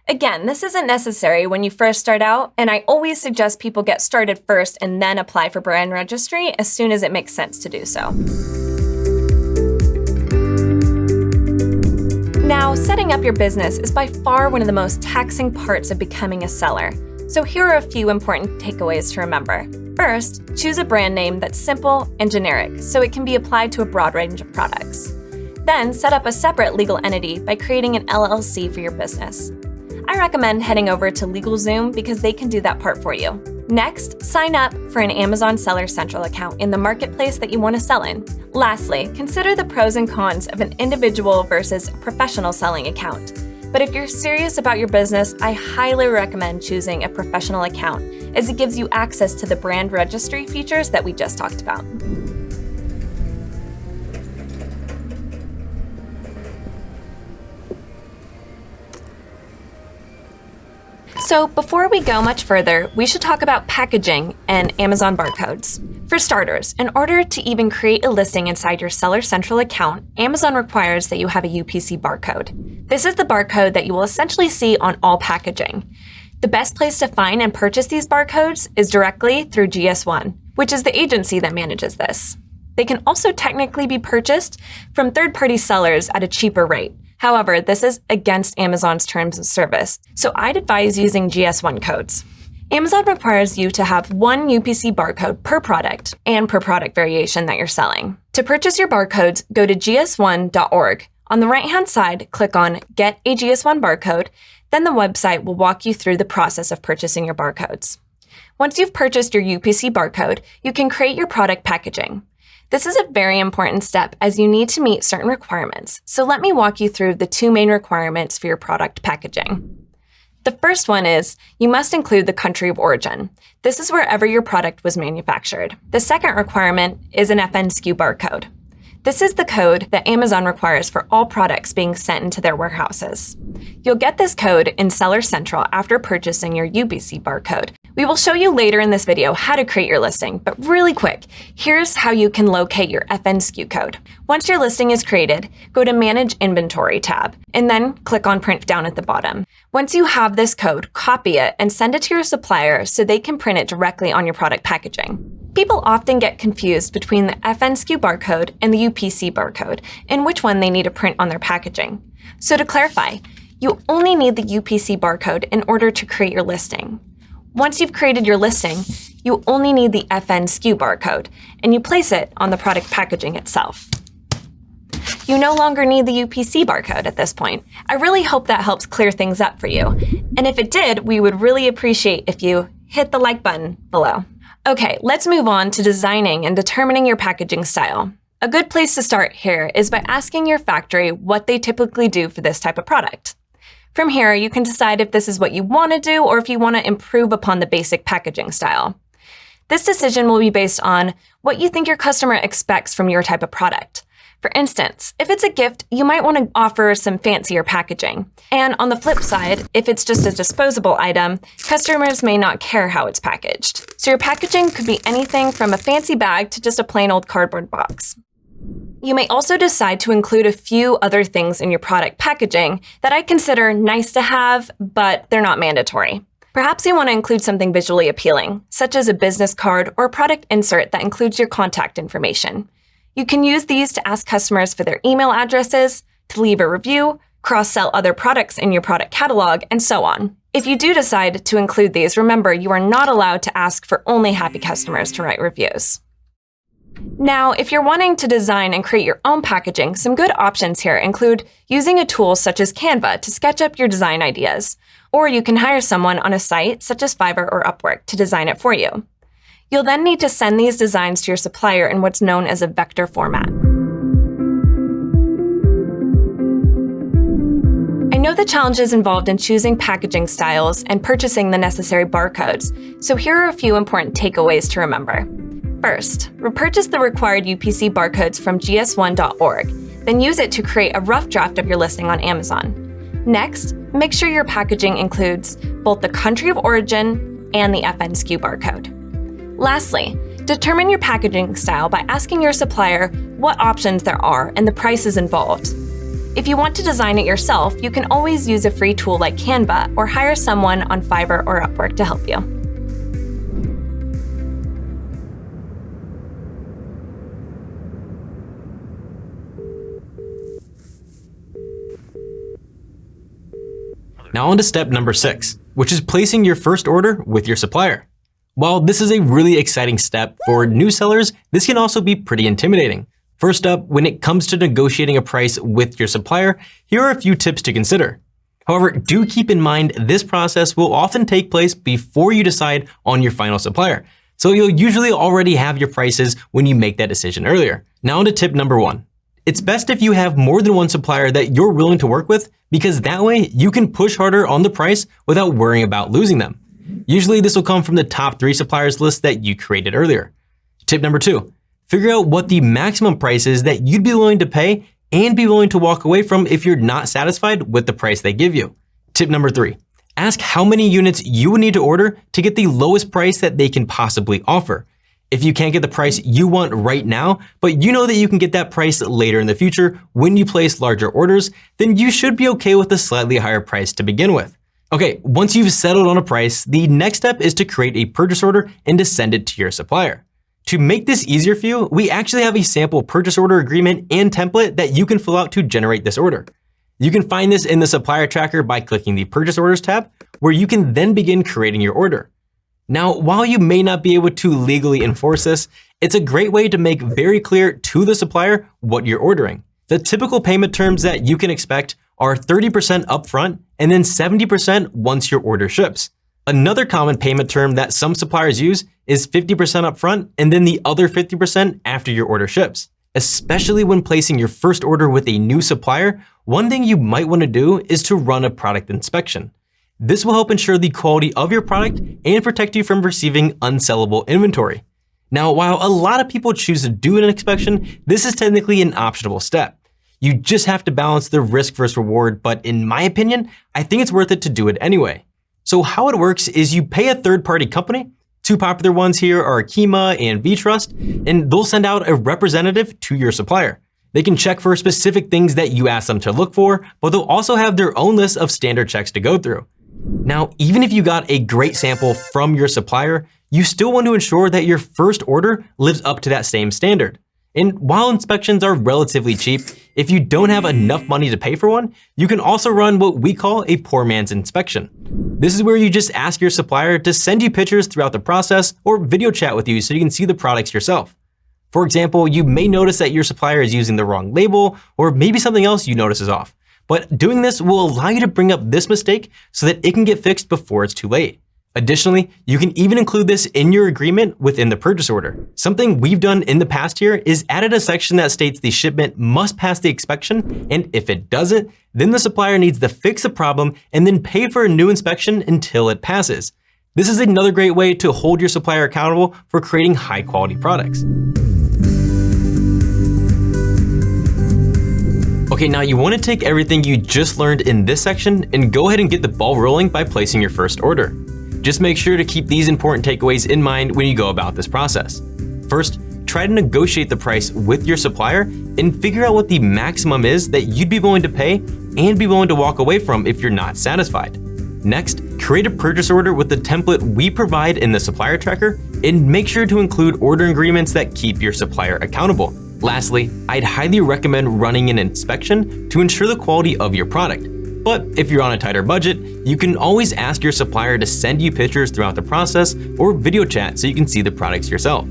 Again, this isn't necessary when you first start out, and I always suggest people get started first and then apply for Brand Registry as soon as it makes sense to do so. Now, setting up your business is by far one of the most taxing parts of becoming a seller. So here are a few important takeaways to remember. First, choose a brand name that's simple and generic so it can be applied to a broad range of products. Then set up a separate legal entity by creating an LLC for your business. I recommend heading over to LegalZoom because they can do that part for you. Next, sign up for an Amazon Seller Central account in the marketplace that you want to sell in. Lastly, consider the pros and cons of an individual versus a professional selling account. But if you're serious about your business, I highly recommend choosing a professional account, as it gives you access to the brand registry features that we just talked about. So before we go much further, we should talk about packaging and Amazon barcodes. For starters, in order to even create a listing inside your Seller Central account, Amazon requires that you have a UPC barcode. This is the barcode that you will essentially see on all packaging. The best place to find and purchase these barcodes is directly through GS1, which is the agency that manages this. They can also technically be purchased from third-party sellers at a cheaper rate. However, this is against Amazon's terms of service, so I'd advise using GS1 codes. Amazon requires you to have one UPC barcode per product and per product variation that you're selling. To purchase your barcodes, go to gs1.org. On the right-hand side, click on Get a GS1 barcode, then the website will walk you through the process of purchasing your barcodes. Once you've purchased your UPC barcode, you can create your product packaging. This is a very important step as you need to meet certain requirements, so let me walk you through the two main requirements for your product packaging. The first one is you must include the country of origin. This is wherever your product was manufactured. The second requirement is an FNSKU barcode. This is the code that Amazon requires for all products being sent into their warehouses. You'll get this code in Seller Central after purchasing your UPC barcode. We will show you later in this video how to create your listing, but really quick, here's how you can locate your FNSKU code. Once your listing is created, go to Manage Inventory tab, and then click on Print down at the bottom. Once you have this code, copy it and send it to your supplier so they can print it directly on your product packaging. People often get confused between the FNSKU barcode and the UPC barcode and which one they need to print on their packaging. So to clarify, you only need the UPC barcode in order to create your listing. Once you've created your listing, you only need the FNSKU barcode, and you place it on the product packaging itself. You no longer need the UPC barcode at this point. I really hope that helps clear things up for you. And if it did, we would really appreciate if you hit the like button below. Okay, let's move on to designing and determining your packaging style. A good place to start here is by asking your factory what they typically do for this type of product. From here, you can decide if this is what you want to do or if you want to improve upon the basic packaging style. This decision will be based on what you think your customer expects from your type of product. For instance, if it's a gift, you might want to offer some fancier packaging. And on the flip side, if it's just a disposable item, customers may not care how it's packaged. So your packaging could be anything from a fancy bag to just a plain old cardboard box. You may also decide to include a few other things in your product packaging that I consider nice to have, but they're not mandatory. Perhaps you want to include something visually appealing, such as a business card or a product insert that includes your contact information. You can use these to ask customers for their email addresses, to leave a review, cross-sell other products in your product catalog, and so on. If you do decide to include these, remember you are not allowed to ask for only happy customers to write reviews. Now, if you're wanting to design and create your own packaging, some good options here include using a tool such as Canva to sketch up your design ideas, or you can hire someone on a site such as Fiverr or Upwork to design it for you. You'll then need to send these designs to your supplier in what's known as a vector format. I know the challenges involved in choosing packaging styles and purchasing the necessary barcodes, so here are a few important takeaways to remember. First, repurchase the required UPC barcodes from gs1.org. Then use it to create a rough draft of your listing on Amazon. Next, make sure your packaging includes both the country of origin and the FNSKU barcode. Lastly, determine your packaging style by asking your supplier what options there are and the prices involved. If you want to design it yourself, you can always use a free tool like Canva or hire someone on Fiverr or Upwork to help you. Now on to step number 6, which is placing your first order with your supplier. While this is a really exciting step for new sellers, this can also be pretty intimidating. First up, when it comes to negotiating a price with your supplier, here are a few tips to consider. However, do keep in mind this process will often take place before you decide on your final supplier. So you'll usually already have your prices when you make that decision earlier. Now on to tip number 1. It's best if you have more than one supplier that you're willing to work with, because that way you can push harder on the price without worrying about losing them. Usually this will come from the top 3 suppliers list that you created earlier. Tip number 2, figure out what the maximum price is that you'd be willing to pay and be willing to walk away from if you're not satisfied with the price they give you. Tip number 3, ask how many units you would need to order to get the lowest price that they can possibly offer. If you can't get the price you want right now, but you know that you can get that price later in the future when you place larger orders, then you should be okay with a slightly higher price to begin with. Okay, once you've settled on a price, the next step is to create a purchase order and to send it to your supplier. To make this easier for you, we actually have a sample purchase order agreement and template that you can fill out to generate this order. You can find this in the supplier tracker by clicking the purchase orders tab, where you can then begin creating your order. Now, while you may not be able to legally enforce this, it's a great way to make very clear to the supplier what you're ordering. The typical payment terms that you can expect are 30% upfront and then 70% once your order ships. Another common payment term that some suppliers use is 50% upfront and then the other 50% after your order ships. Especially when placing your first order with a new supplier, one thing you might want to do is to run a product inspection. This will help ensure the quality of your product and protect you from receiving unsellable inventory. Now, while a lot of people choose to do an inspection, this is technically an optional step. You just have to balance the risk versus reward, but in my opinion, I think it's worth it to do it anyway. So how it works is you pay a third-party company. 2 popular ones here are Kima and VTrust, and they'll send out a representative to your supplier. They can check for specific things that you ask them to look for, but they'll also have their own list of standard checks to go through. Now, even if you got a great sample from your supplier, you still want to ensure that your first order lives up to that same standard. And while inspections are relatively cheap, if you don't have enough money to pay for one, you can also run what we call a poor man's inspection. This is where you just ask your supplier to send you pictures throughout the process or video chat with you so you can see the products yourself. For example, you may notice that your supplier is using the wrong label, or maybe something else you notice is off. But doing this will allow you to bring up this mistake so that it can get fixed before it's too late. Additionally, you can even include this in your agreement within the purchase order. Something we've done in the past here is added a section that states the shipment must pass the inspection, and if it doesn't, then the supplier needs to fix the problem and then pay for a new inspection until it passes. This is another great way to hold your supplier accountable for creating high-quality products. Okay, now you want to take everything you just learned in this section and go ahead and get the ball rolling by placing your first order. Just make sure to keep these important takeaways in mind when you go about this process. First, try to negotiate the price with your supplier and figure out what the maximum is that you'd be willing to pay and be willing to walk away from if you're not satisfied. Next, create a purchase order with the template we provide in the supplier tracker and make sure to include order agreements that keep your supplier accountable. Lastly, I'd highly recommend running an inspection to ensure the quality of your product. But if you're on a tighter budget, you can always ask your supplier to send you pictures throughout the process or video chat so you can see the products yourself.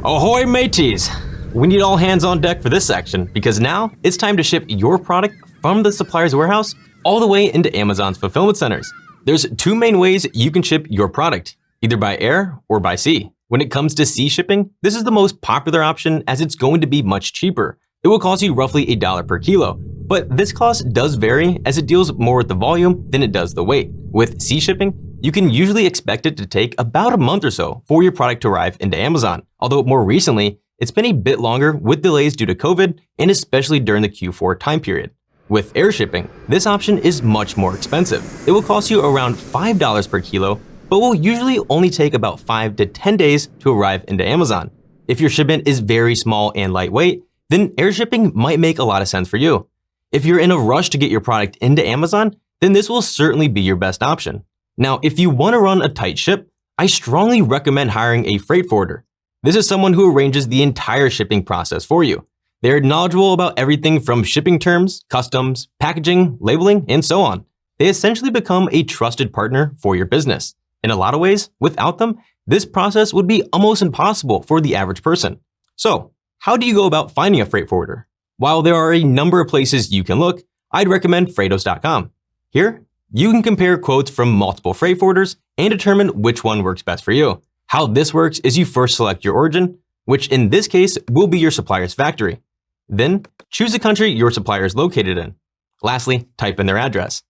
Ahoy mateys! We need all hands on deck for this section because now it's time to ship your product from the supplier's warehouse all the way into Amazon's fulfillment centers. There's 2 main ways you can ship your product, either by air or by sea. When it comes to sea shipping, this is the most popular option as it's going to be much cheaper. It will cost you roughly $1 per kilo, but this cost does vary as it deals more with the volume than it does the weight. With sea shipping, You can usually expect it to take about a month or so for your product to arrive into Amazon, although more recently, it's been a bit longer with delays due to COVID and especially during the Q4 time period. With air shipping, this option is much more expensive. It will cost you around $5 per kilo, but will usually only take about 5 to 10 days to arrive into Amazon. If your shipment is very small and lightweight, then air shipping might make a lot of sense for you. If you're in a rush to get your product into Amazon, then this will certainly be your best option. Now, if you want to run a tight ship, I strongly recommend hiring a freight forwarder. This is someone who arranges the entire shipping process for you. They're knowledgeable about everything from shipping terms, customs, packaging, labeling, and so on. They essentially become a trusted partner for your business. In a lot of ways, without them, this process would be almost impossible for the average person. So, how do you go about finding a freight forwarder? While there are a number of places you can look, I'd recommend Freightos.com. Here, you can compare quotes from multiple freight forwarders and determine which one works best for you. How this works is you first select your origin, which in this case will be your supplier's factory. Then, choose the country your supplier is located in. Lastly, type in their address.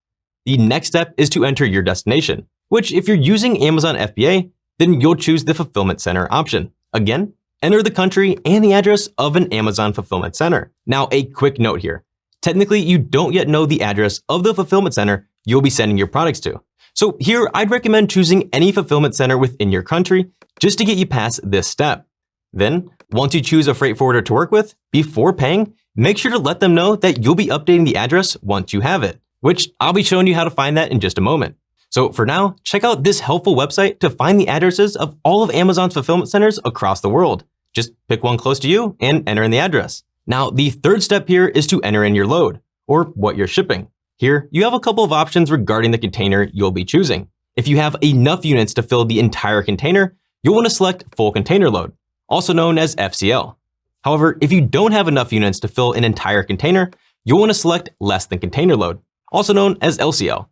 The next step is to enter your destination, which if you're using Amazon FBA, then you'll choose the fulfillment center option. Again, enter the country and the address of an Amazon fulfillment center. Now, a quick note here. Technically, you don't yet know the address of the fulfillment center you'll be sending your products to. So here, I'd recommend choosing any fulfillment center within your country just to get you past this step. Then, once you choose a freight forwarder to work with, before paying, make sure to let them know that you'll be updating the address once you have it, which I'll be showing you how to find that in just a moment. So for now, check out this helpful website to find the addresses of all of Amazon's fulfillment centers across the world. Just pick one close to you and enter in the address. Now, the third step here is to enter in your load, or what you're shipping. Here, you have a couple of options regarding the container you'll be choosing. If you have enough units to fill the entire container, you'll want to select full container load, also known as FCL. However, if you don't have enough units to fill an entire container, you'll want to select less than container load, also known as LCL.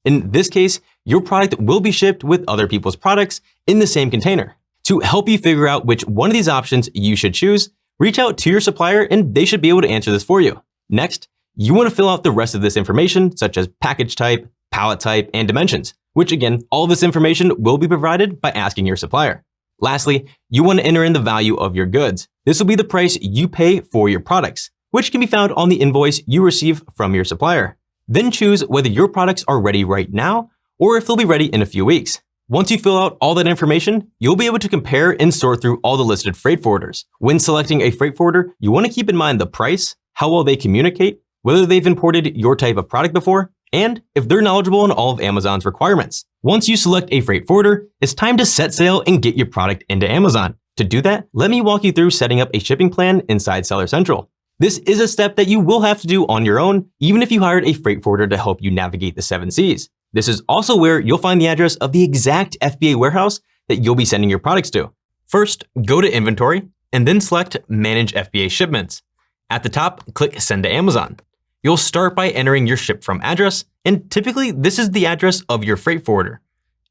In this case, your product will be shipped with other people's products in the same container. To help you figure out which one of these options you should choose, reach out to your supplier and they should be able to answer this for you. Next, you want to fill out the rest of this information, such as package type, pallet type, and dimensions, which again, all this information will be provided by asking your supplier. Lastly, you want to enter in the value of your goods. This will be the price you pay for your products, which can be found on the invoice you receive from your supplier. Then choose whether your products are ready right now or if they'll be ready in a few weeks. Once you fill out all that information, you'll be able to compare and sort through all the listed freight forwarders. When selecting a freight forwarder, you want to keep in mind the price, how well they communicate, whether they've imported your type of product before, and if they're knowledgeable on all of Amazon's requirements. Once you select a freight forwarder, it's time to set sail and get your product into Amazon. To do that, let me walk you through setting up a shipping plan inside Seller Central. This is a step that you will have to do on your own, even if you hired a freight forwarder to help you navigate the 7 Cs. This is also where you'll find the address of the exact FBA warehouse that you'll be sending your products to. First, go to Inventory and then select Manage FBA Shipments. At the top, click Send to Amazon. You'll start by entering your ship from address, and typically this is the address of your freight forwarder.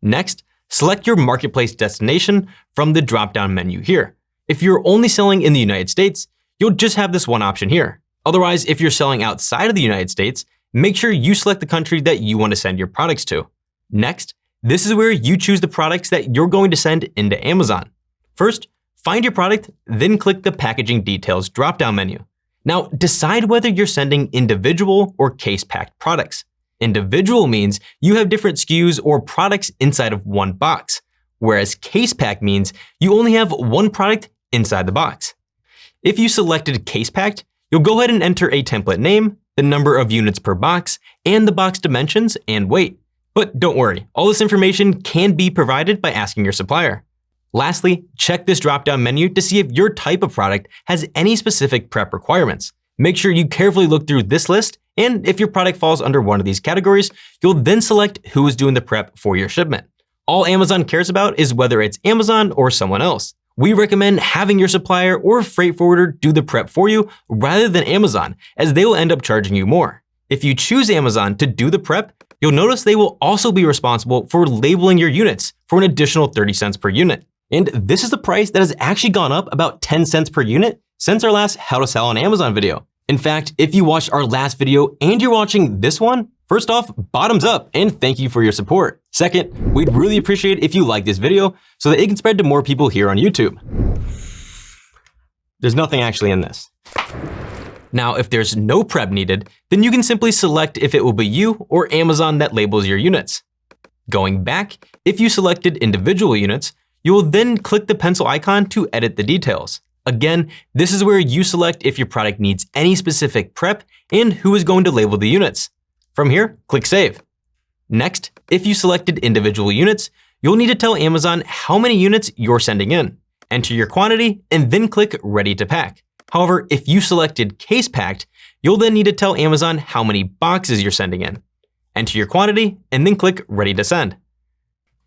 Next, select your marketplace destination from the drop-down menu here. If you're only selling in the United States, you'll just have this one option here. Otherwise, if you're selling outside of the United States, make sure you select the country that you want to send your products to. Next, this is where you choose the products that you're going to send into Amazon. First, find your product, then click the Packaging Details drop-down menu. Now, decide whether you're sending individual or case-packed products. Individual means you have different SKUs or products inside of one box, whereas case-packed means you only have one product inside the box. If you selected case-packed, you'll go ahead and enter a template name, the number of units per box, and the box dimensions and weight. But don't worry, all this information can be provided by asking your supplier. Lastly, check this drop-down menu to see if your type of product has any specific prep requirements. Make sure you carefully look through this list, and if your product falls under one of these categories, you'll then select who is doing the prep for your shipment. All Amazon cares about is whether it's Amazon or someone else. We recommend having your supplier or freight forwarder do the prep for you rather than Amazon, as they will end up charging you more. If you choose Amazon to do the prep, you'll notice they will also be responsible for labeling your units for an additional 30 cents per unit. And this is the price that has actually gone up about 10 cents per unit since our last How to Sell on Amazon video. In fact, if you watched our last video and you're watching this one, First off, bottoms up and thank you for your support. Second, we'd really appreciate if you like this video so that it can spread to more people here on YouTube. There's nothing actually in this. Now, if there's no prep needed, then you can simply select if it will be you or Amazon that labels your units. Going back, if you selected individual units, you will then click the pencil icon to edit the details. Again, this is where you select if your product needs any specific prep and who is going to label the units. From here, click Save. Next, if you selected individual units, you'll need to tell Amazon how many units you're sending in. Enter your quantity and then click Ready to Pack. However, if you selected Case Packed, you'll then need to tell Amazon how many boxes you're sending in. Enter your quantity and then click Ready to Send.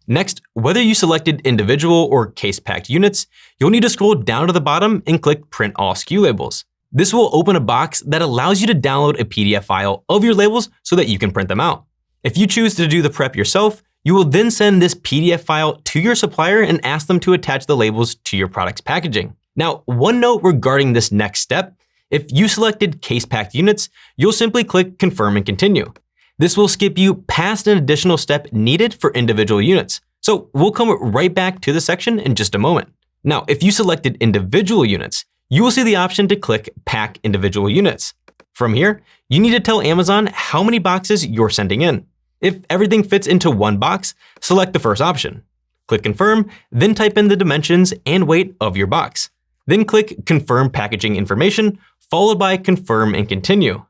Next, whether you selected individual or case-packed units, you'll need to scroll down to the bottom and click Print All SKU Labels. This will open a box that allows you to download a PDF file of your labels so that you can print them out. If you choose to do the prep yourself, you will then send this PDF file to your supplier and ask them to attach the labels to your product's packaging. Now, one note regarding this next step, if you selected case-packed units, you'll simply click Confirm and Continue. This will skip you past an additional step needed for individual units. So we'll come right back to the section in just a moment. Now, if you selected individual units, you will see the option to click Pack Individual Units. From here, you need to tell Amazon how many boxes you're sending in. If everything fits into one box, select the first option. Click Confirm, then type in the dimensions and weight of your box. Then click Confirm Packaging Information, followed by Confirm and Continue.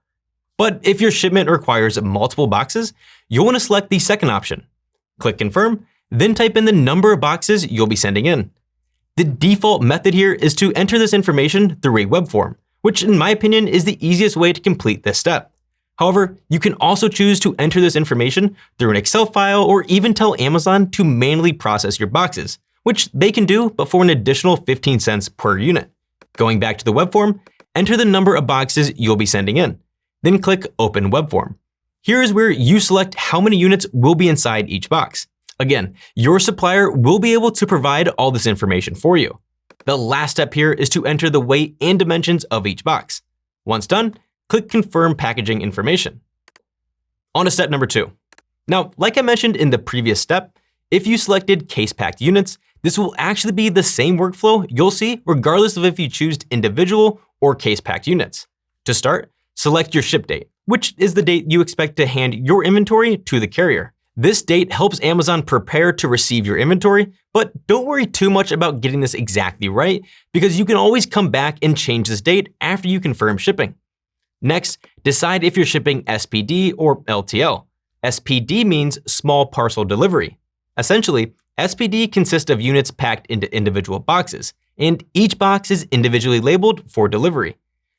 But if your shipment requires multiple boxes, you'll want to select the second option. Click Confirm, then type in the number of boxes you'll be sending in. The default method here is to enter this information through a web form, which in my opinion is the easiest way to complete this step. However, you can also choose to enter this information through an Excel file or even tell Amazon to manually process your boxes, which they can do, but for an additional 15 cents per unit. Going back to the web form, enter the number of boxes you'll be sending in. Then click Open Web Form. Here is where you select how many units will be inside each box. Again, your supplier will be able to provide all this information for you. The last step here is to enter the weight and dimensions of each box. Once done, click Confirm Packaging Information. On to step number 2. Now, like I mentioned in the previous step, if you selected case-packed units, this will actually be the same workflow you'll see regardless of if you choose individual or case-packed units. To start, select your ship date, which is the date you expect to hand your inventory to the carrier. This date helps Amazon prepare to receive your inventory, but don't worry too much about getting this exactly right because you can always come back and change this date after you confirm shipping. Next, decide if you're shipping SPD or LTL. SPD means small parcel delivery. Essentially, SPD consists of units packed into individual boxes, and each box is individually labeled for delivery.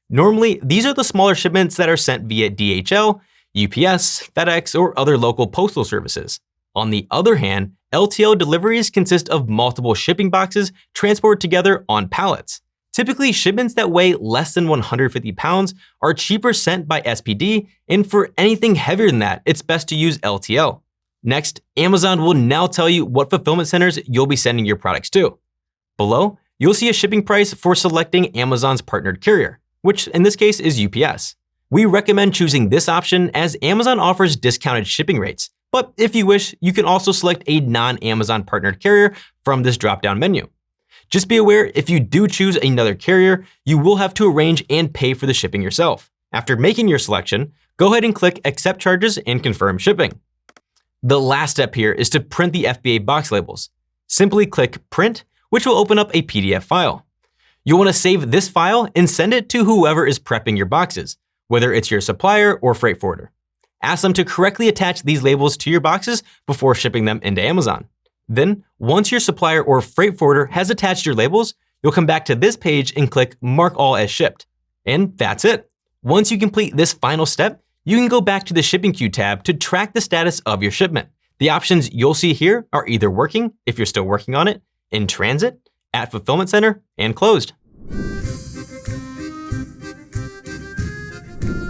Normally, these are the smaller shipments that are sent via DHL, UPS, FedEx, or other local postal services. On the other hand, LTL deliveries consist of multiple shipping boxes transported together on pallets. Typically, shipments that weigh less than 150 pounds are cheaper sent by SPD, and for anything heavier than that, it's best to use LTL. Next, Amazon will now tell you what fulfillment centers you'll be sending your products to. Below, you'll see a shipping price for selecting Amazon's partnered carrier, which in this case is UPS. We recommend choosing this option as Amazon offers discounted shipping rates, but if you wish, you can also select a non-Amazon partnered carrier from this drop-down menu. Just be aware, if you do choose another carrier, you will have to arrange and pay for the shipping yourself. After making your selection, go ahead and click Accept Charges and Confirm Shipping. The last step here is to print the FBA box labels. Simply click Print, which will open up a PDF file. You'll want to save this file and send it to whoever is prepping your boxes, whether it's your supplier or freight forwarder. Ask them to correctly attach these labels to your boxes before shipping them into Amazon. Then, once your supplier or freight forwarder has attached your labels, you'll come back to this page and click Mark All as Shipped. And that's it. Once you complete this final step, you can go back to the Shipping Queue tab to track the status of your shipment. The options you'll see here are either working, if you're still working on it, in transit, at fulfillment center, and closed.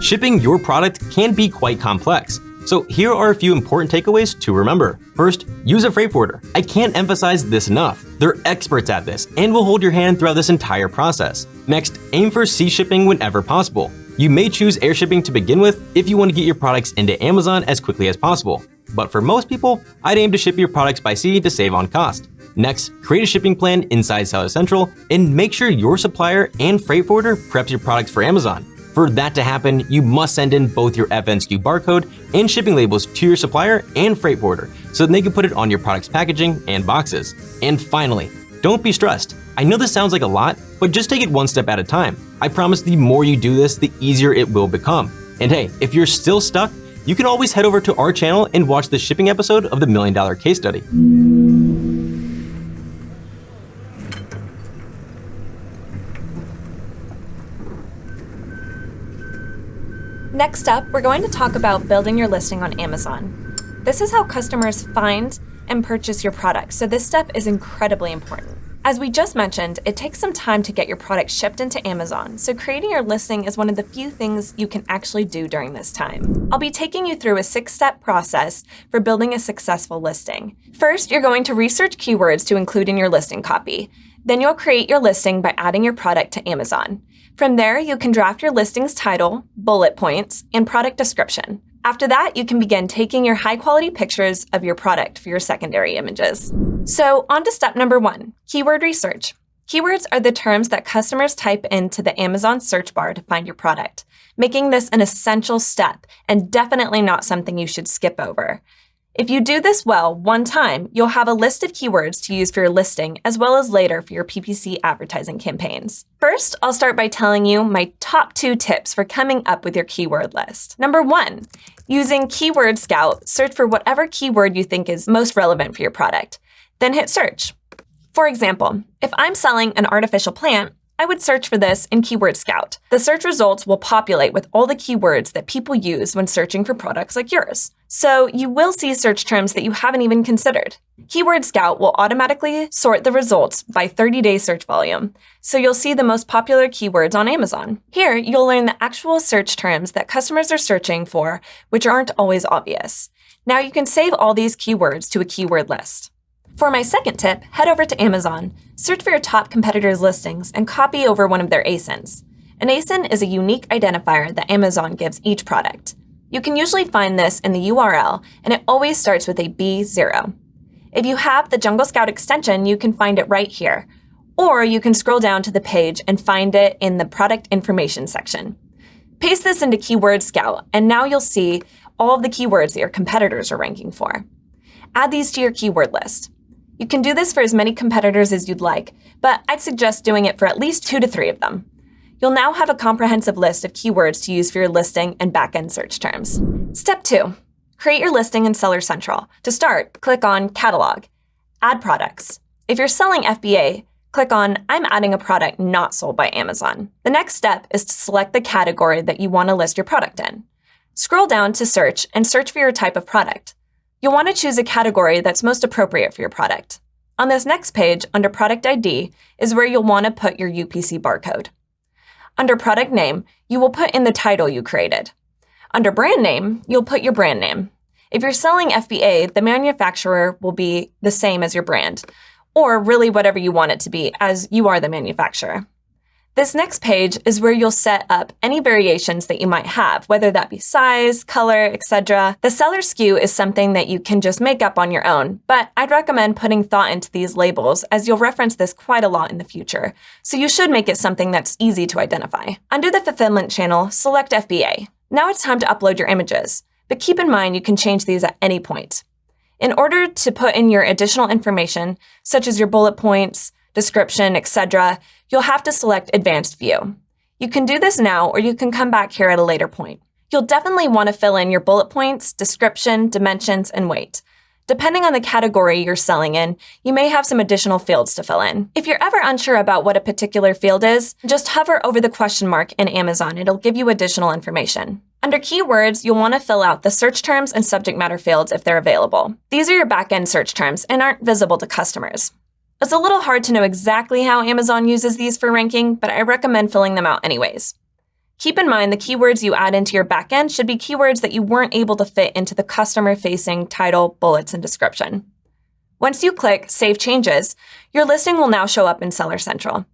Shipping your product can be quite complex, so here are a few important takeaways to remember. First, use a freight forwarder. I can't emphasize this enough. They're experts at this and will hold your hand throughout this entire process. Next, aim for sea shipping whenever possible. You may choose air shipping to begin with if you want to get your products into Amazon as quickly as possible. But for most people, I'd aim to ship your products by sea to save on cost. Next, create a shipping plan inside Seller Central and make sure your supplier and freight forwarder preps your products for Amazon. For that to happen, you must send in both your FNSKU barcode and shipping labels to your supplier and freight forwarder so that they can put it on your product's packaging and boxes. And finally, don't be stressed. I know this sounds like a lot, but just take it one step at a time. I promise the more you do this, the easier it will become. And hey, if you're still stuck, you can always head over to our channel and watch the shipping episode of the $1 Million Case Study. Next up, we're going to talk about building your listing on Amazon. This is how customers find and purchase your product, so this step is incredibly important. As we just mentioned, it takes some time to get your product shipped into Amazon, so creating your listing is one of the few things you can actually do during this time. I'll be taking you through a 6-step process for building a successful listing. First, you're going to research keywords to include in your listing copy. Then you'll create your listing by adding your product to Amazon. From there, you can draft your listing's title, bullet points, and product description. After that, you can begin taking your high-quality pictures of your product for your secondary images. So, on to step number 1, keyword research. Keywords are the terms that customers type into the Amazon search bar to find your product, making this an essential step and definitely not something you should skip over. If you do this well one time, you'll have a list of keywords to use for your listing as well as later for your PPC advertising campaigns. First, I'll start by telling you my top 2 tips for coming up with your keyword list. Number 1, using Keyword Scout, search for whatever keyword you think is most relevant for your product. Then hit search. For example, if I'm selling an artificial plant, I would search for this in Keyword Scout. The search results will populate with all the keywords that people use when searching for products like yours. So you will see search terms that you haven't even considered. Keyword Scout will automatically sort the results by 30-day search volume, so you'll see the most popular keywords on Amazon. Here, you'll learn the actual search terms that customers are searching for, which aren't always obvious. Now you can save all these keywords to a keyword list. For my second tip, head over to Amazon, search for your top competitors' listings, and copy over one of their ASINs. An ASIN is a unique identifier that Amazon gives each product. You can usually find this in the URL, and it always starts with a B0. If you have the Jungle Scout extension, you can find it right here, or you can scroll down to the page and find it in the product information section. Paste this into Keyword Scout, and now you'll see all of the keywords that your competitors are ranking for. Add these to your keyword list. You can do this for as many competitors as you'd like, but I'd suggest doing it for at least 2 to 3 of them. You'll now have a comprehensive list of keywords to use for your listing and back-end search terms. Step 2, create your listing in Seller Central. To start, click on Catalog, Add Products. If you're selling FBA, click on I'm adding a product not sold by Amazon. The next step is to select the category that you want to list your product in. Scroll down to Search and search for your type of product. You'll want to choose a category that's most appropriate for your product. On this next page, under Product ID, is where you'll want to put your UPC barcode. Under Product Name, you will put in the title you created. Under Brand Name, you'll put your brand name. If you're selling FBA, the manufacturer will be the same as your brand, or really whatever you want it to be, as you are the manufacturer. This next page is where you'll set up any variations that you might have, whether that be size, color, etc. The seller SKU is something that you can just make up on your own, but I'd recommend putting thought into these labels as you'll reference this quite a lot in the future, so you should make it something that's easy to identify. Under the fulfillment channel, select FBA. Now it's time to upload your images, but keep in mind you can change these at any point. In order to put in your additional information, such as your bullet points, description, etc., you'll have to select Advanced View. You can do this now, or you can come back here at a later point. You'll definitely want to fill in your bullet points, description, dimensions, and weight. Depending on the category you're selling in, you may have some additional fields to fill in. If you're ever unsure about what a particular field is, just hover over the question mark in Amazon. It'll give you additional information. Under Keywords, you'll want to fill out the search terms and subject matter fields if they're available. These are your back-end search terms and aren't visible to customers. It's a little hard to know exactly how Amazon uses these for ranking, but I recommend filling them out anyways. Keep in mind the keywords you add into your backend should be keywords that you weren't able to fit into the customer-facing title, bullets, and description. Once you click Save Changes, your listing will now show up in Seller Central.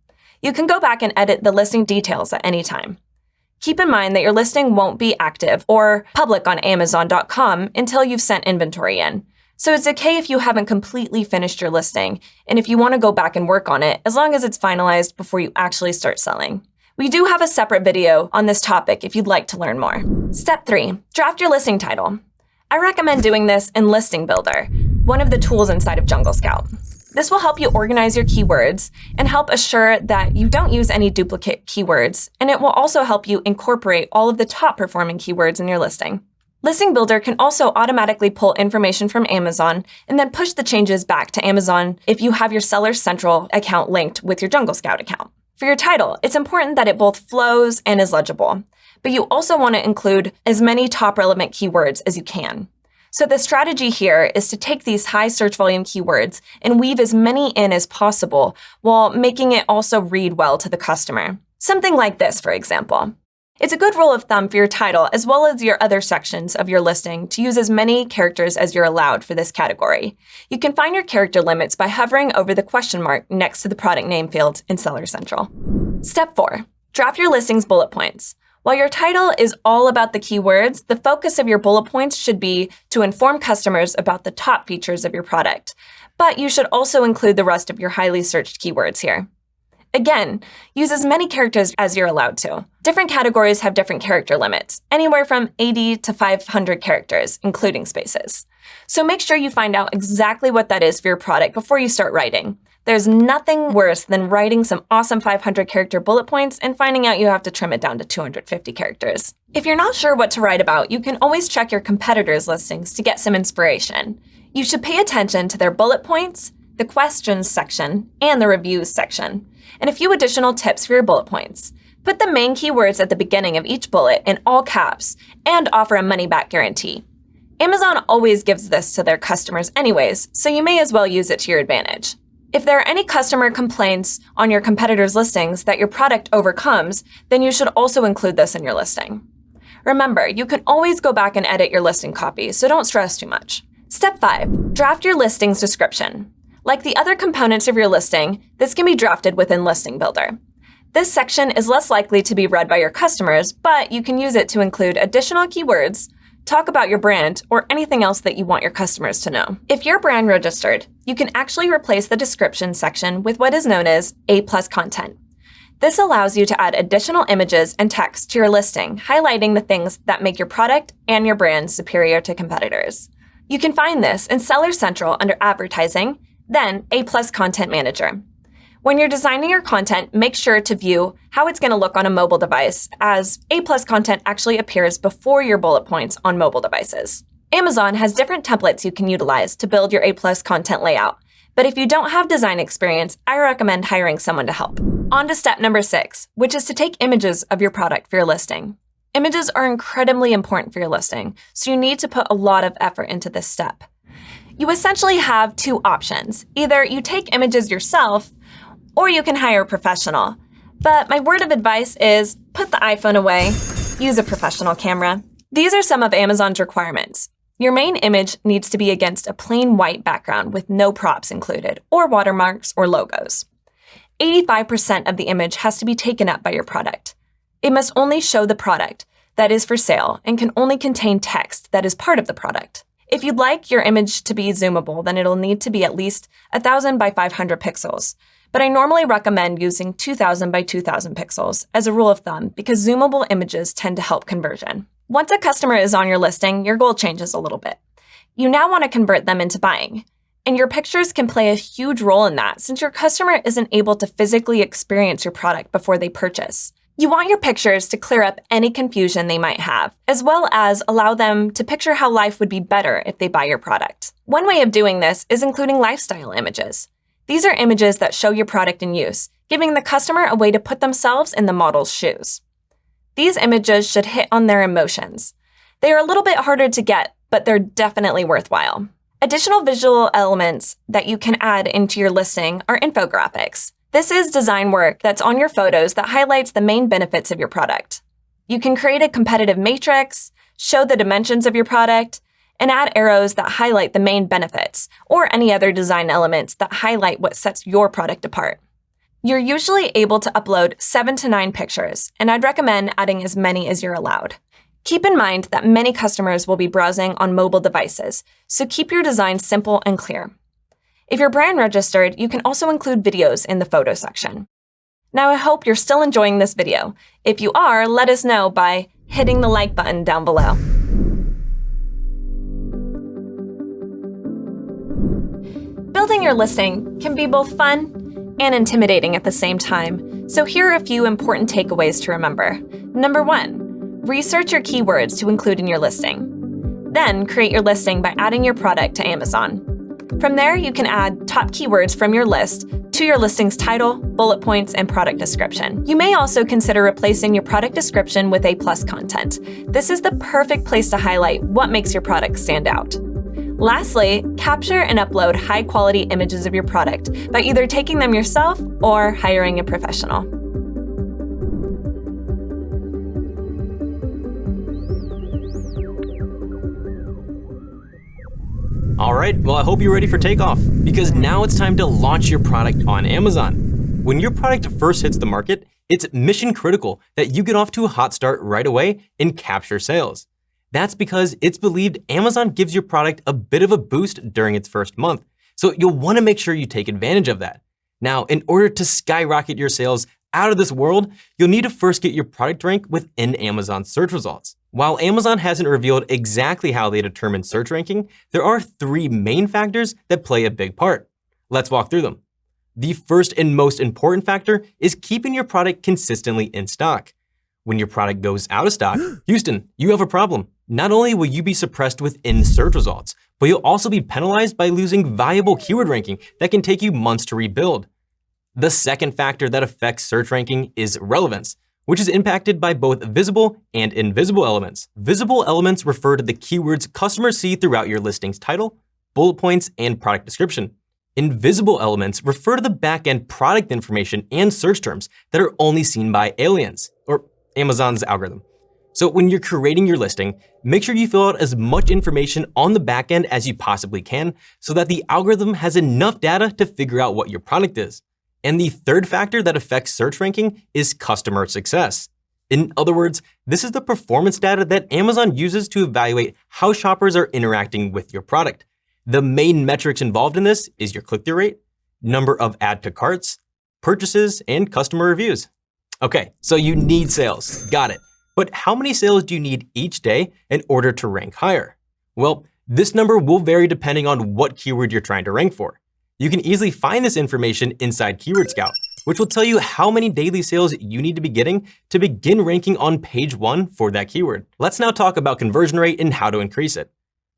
You can go back and edit the listing details at any time. Keep in mind that your listing won't be active or public on Amazon.com until you've sent inventory in. So it's okay if you haven't completely finished your listing, and if you want to go back and work on it, as long as it's finalized before you actually start selling. We do have a separate video on this topic if you'd like to learn more. Step 3, draft your listing title. I recommend doing this in Listing Builder, one of the tools inside of Jungle Scout. This will help you organize your keywords and help assure that you don't use any duplicate keywords, and it will also help you incorporate all of the top performing keywords in your listing. Listing Builder can also automatically pull information from Amazon and then push the changes back to Amazon if you have your Seller Central account linked with your Jungle Scout account. For your title, it's important that it both flows and is legible, but you also want to include as many top relevant keywords as you can. So the strategy here is to take these high search volume keywords and weave as many in as possible while making it also read well to the customer. Something like this, for example. It's a good rule of thumb for your title as well as your other sections of your listing to use as many characters as you're allowed for this category. You can find your character limits by hovering over the question mark next to the product name field in Seller Central. Step 4, draft your listing's bullet points. While your title is all about the keywords, the focus of your bullet points should be to inform customers about the top features of your product. But you should also include the rest of your highly searched keywords here. Again, use as many characters as you're allowed to. Different categories have different character limits, anywhere from 80 to 500 characters, including spaces. So make sure you find out exactly what that is for your product before you start writing. There's nothing worse than writing some awesome 500 character bullet points and finding out you have to trim it down to 250 characters. If you're not sure what to write about, you can always check your competitors' listings to get some inspiration. You should pay attention to their bullet points, the questions section, and the reviews section, and a few additional tips for your bullet points. Put the main keywords at the beginning of each bullet in all caps and offer a money-back guarantee. Amazon always gives this to their customers anyways, so you may as well use it to your advantage. If there are any customer complaints on your competitors' listings that your product overcomes, then you should also include this in your listing. Remember, you can always go back and edit your listing copy, so don't stress too much. Step 5, draft your listing's description. Like the other components of your listing, this can be drafted within Listing Builder. This section is less likely to be read by your customers, but you can use it to include additional keywords, talk about your brand, or anything else that you want your customers to know. If you're brand registered, you can actually replace the description section with what is known as A+ content. This allows you to add additional images and text to your listing, highlighting the things that make your product and your brand superior to competitors. You can find this in Seller Central under Advertising, then A+ Content Manager. When you're designing your content, make sure to view how it's going to look on a mobile device, as A+ content actually appears before your bullet points on mobile devices. Amazon has different templates you can utilize to build your A+ content layout, but if you don't have design experience, I recommend hiring someone to help. On to step number 6, which is to take images of your product for your listing. Images are incredibly important for your listing, so you need to put a lot of effort into this step. You essentially have two options. Either you take images yourself, or you can hire a professional. But my word of advice is put the iPhone away, use a professional camera. These are some of Amazon's requirements. Your main image needs to be against a plain white background with no props included, or watermarks or logos. 85% of the image has to be taken up by your product. It must only show the product that is for sale and can only contain text that is part of the product. If you'd like your image to be zoomable, then it'll need to be at least 1,000 by 500 pixels. But I normally recommend using 2,000 by 2,000 pixels as a rule of thumb because zoomable images tend to help conversion. Once a customer is on your listing, your goal changes a little bit. You now want to convert them into buying. And your pictures can play a huge role in that since your customer isn't able to physically experience your product before they purchase. You want your pictures to clear up any confusion they might have, as well as allow them to picture how life would be better if they buy your product. One way of doing this is including lifestyle images. These are images that show your product in use, giving the customer a way to put themselves in the model's shoes. These images should hit on their emotions. They are a little bit harder to get, but they're definitely worthwhile. Additional visual elements that you can add into your listing are infographics. This is design work that's on your photos that highlights the main benefits of your product. You can create a competitive matrix, show the dimensions of your product, and add arrows that highlight the main benefits or any other design elements that highlight what sets your product apart. You're usually able to upload 7 to 9 pictures, and I'd recommend adding as many as you're allowed. Keep in mind that many customers will be browsing on mobile devices, so keep your design simple and clear. If you're brand registered, you can also include videos in the photo section. Now, I hope you're still enjoying this video. If you are, let us know by hitting the like button down below. Building your listing can be both fun and intimidating at the same time, so here are a few important takeaways to remember. Number 1, research your keywords to include in your listing. Then create your listing by adding your product to Amazon. From there, you can add top keywords from your list to your listing's title, bullet points, and product description. You may also consider replacing your product description with A+ content. This is the perfect place to highlight what makes your product stand out. Lastly, capture and upload high-quality images of your product by either taking them yourself or hiring a professional. All right, well, I hope you're ready for takeoff, because now it's time to launch your product on Amazon. When your product first hits the market, it's mission critical that you get off to a hot start right away and capture sales. That's because it's believed Amazon gives your product a bit of a boost during its first month, so you'll want to make sure you take advantage of that. Now, in order to skyrocket your sales out of this world, you'll need to first get your product ranked within Amazon search results. While Amazon hasn't revealed exactly how they determine search ranking, there are 3 main factors that play a big part. Let's walk through them. The first and most important factor is keeping your product consistently in stock. When your product goes out of stock, Houston, you have a problem. Not only will you be suppressed within search results, but you'll also be penalized by losing valuable keyword ranking that can take you months to rebuild. The second factor that affects search ranking is relevance, which is impacted by both visible and invisible elements. Visible elements refer to the keywords customers see throughout your listing's title, bullet points, and product description. Invisible elements refer to the back-end product information and search terms that are only seen by aliens, or Amazon's algorithm. So when you're creating your listing, make sure you fill out as much information on the back end as you possibly can so that the algorithm has enough data to figure out what your product is. And the third factor that affects search ranking is customer success. In other words, this is the performance data that Amazon uses to evaluate how shoppers are interacting with your product. The main metrics involved in this is your click-through rate, number of add to carts, purchases, and customer reviews. Okay, so you need sales, got it. But how many sales do you need each day in order to rank higher? Well, this number will vary depending on what keyword you're trying to rank for. You can easily find this information inside Keyword Scout, which will tell you how many daily sales you need to be getting to begin ranking on page 1 for that keyword. Let's now talk about conversion rate and how to increase it.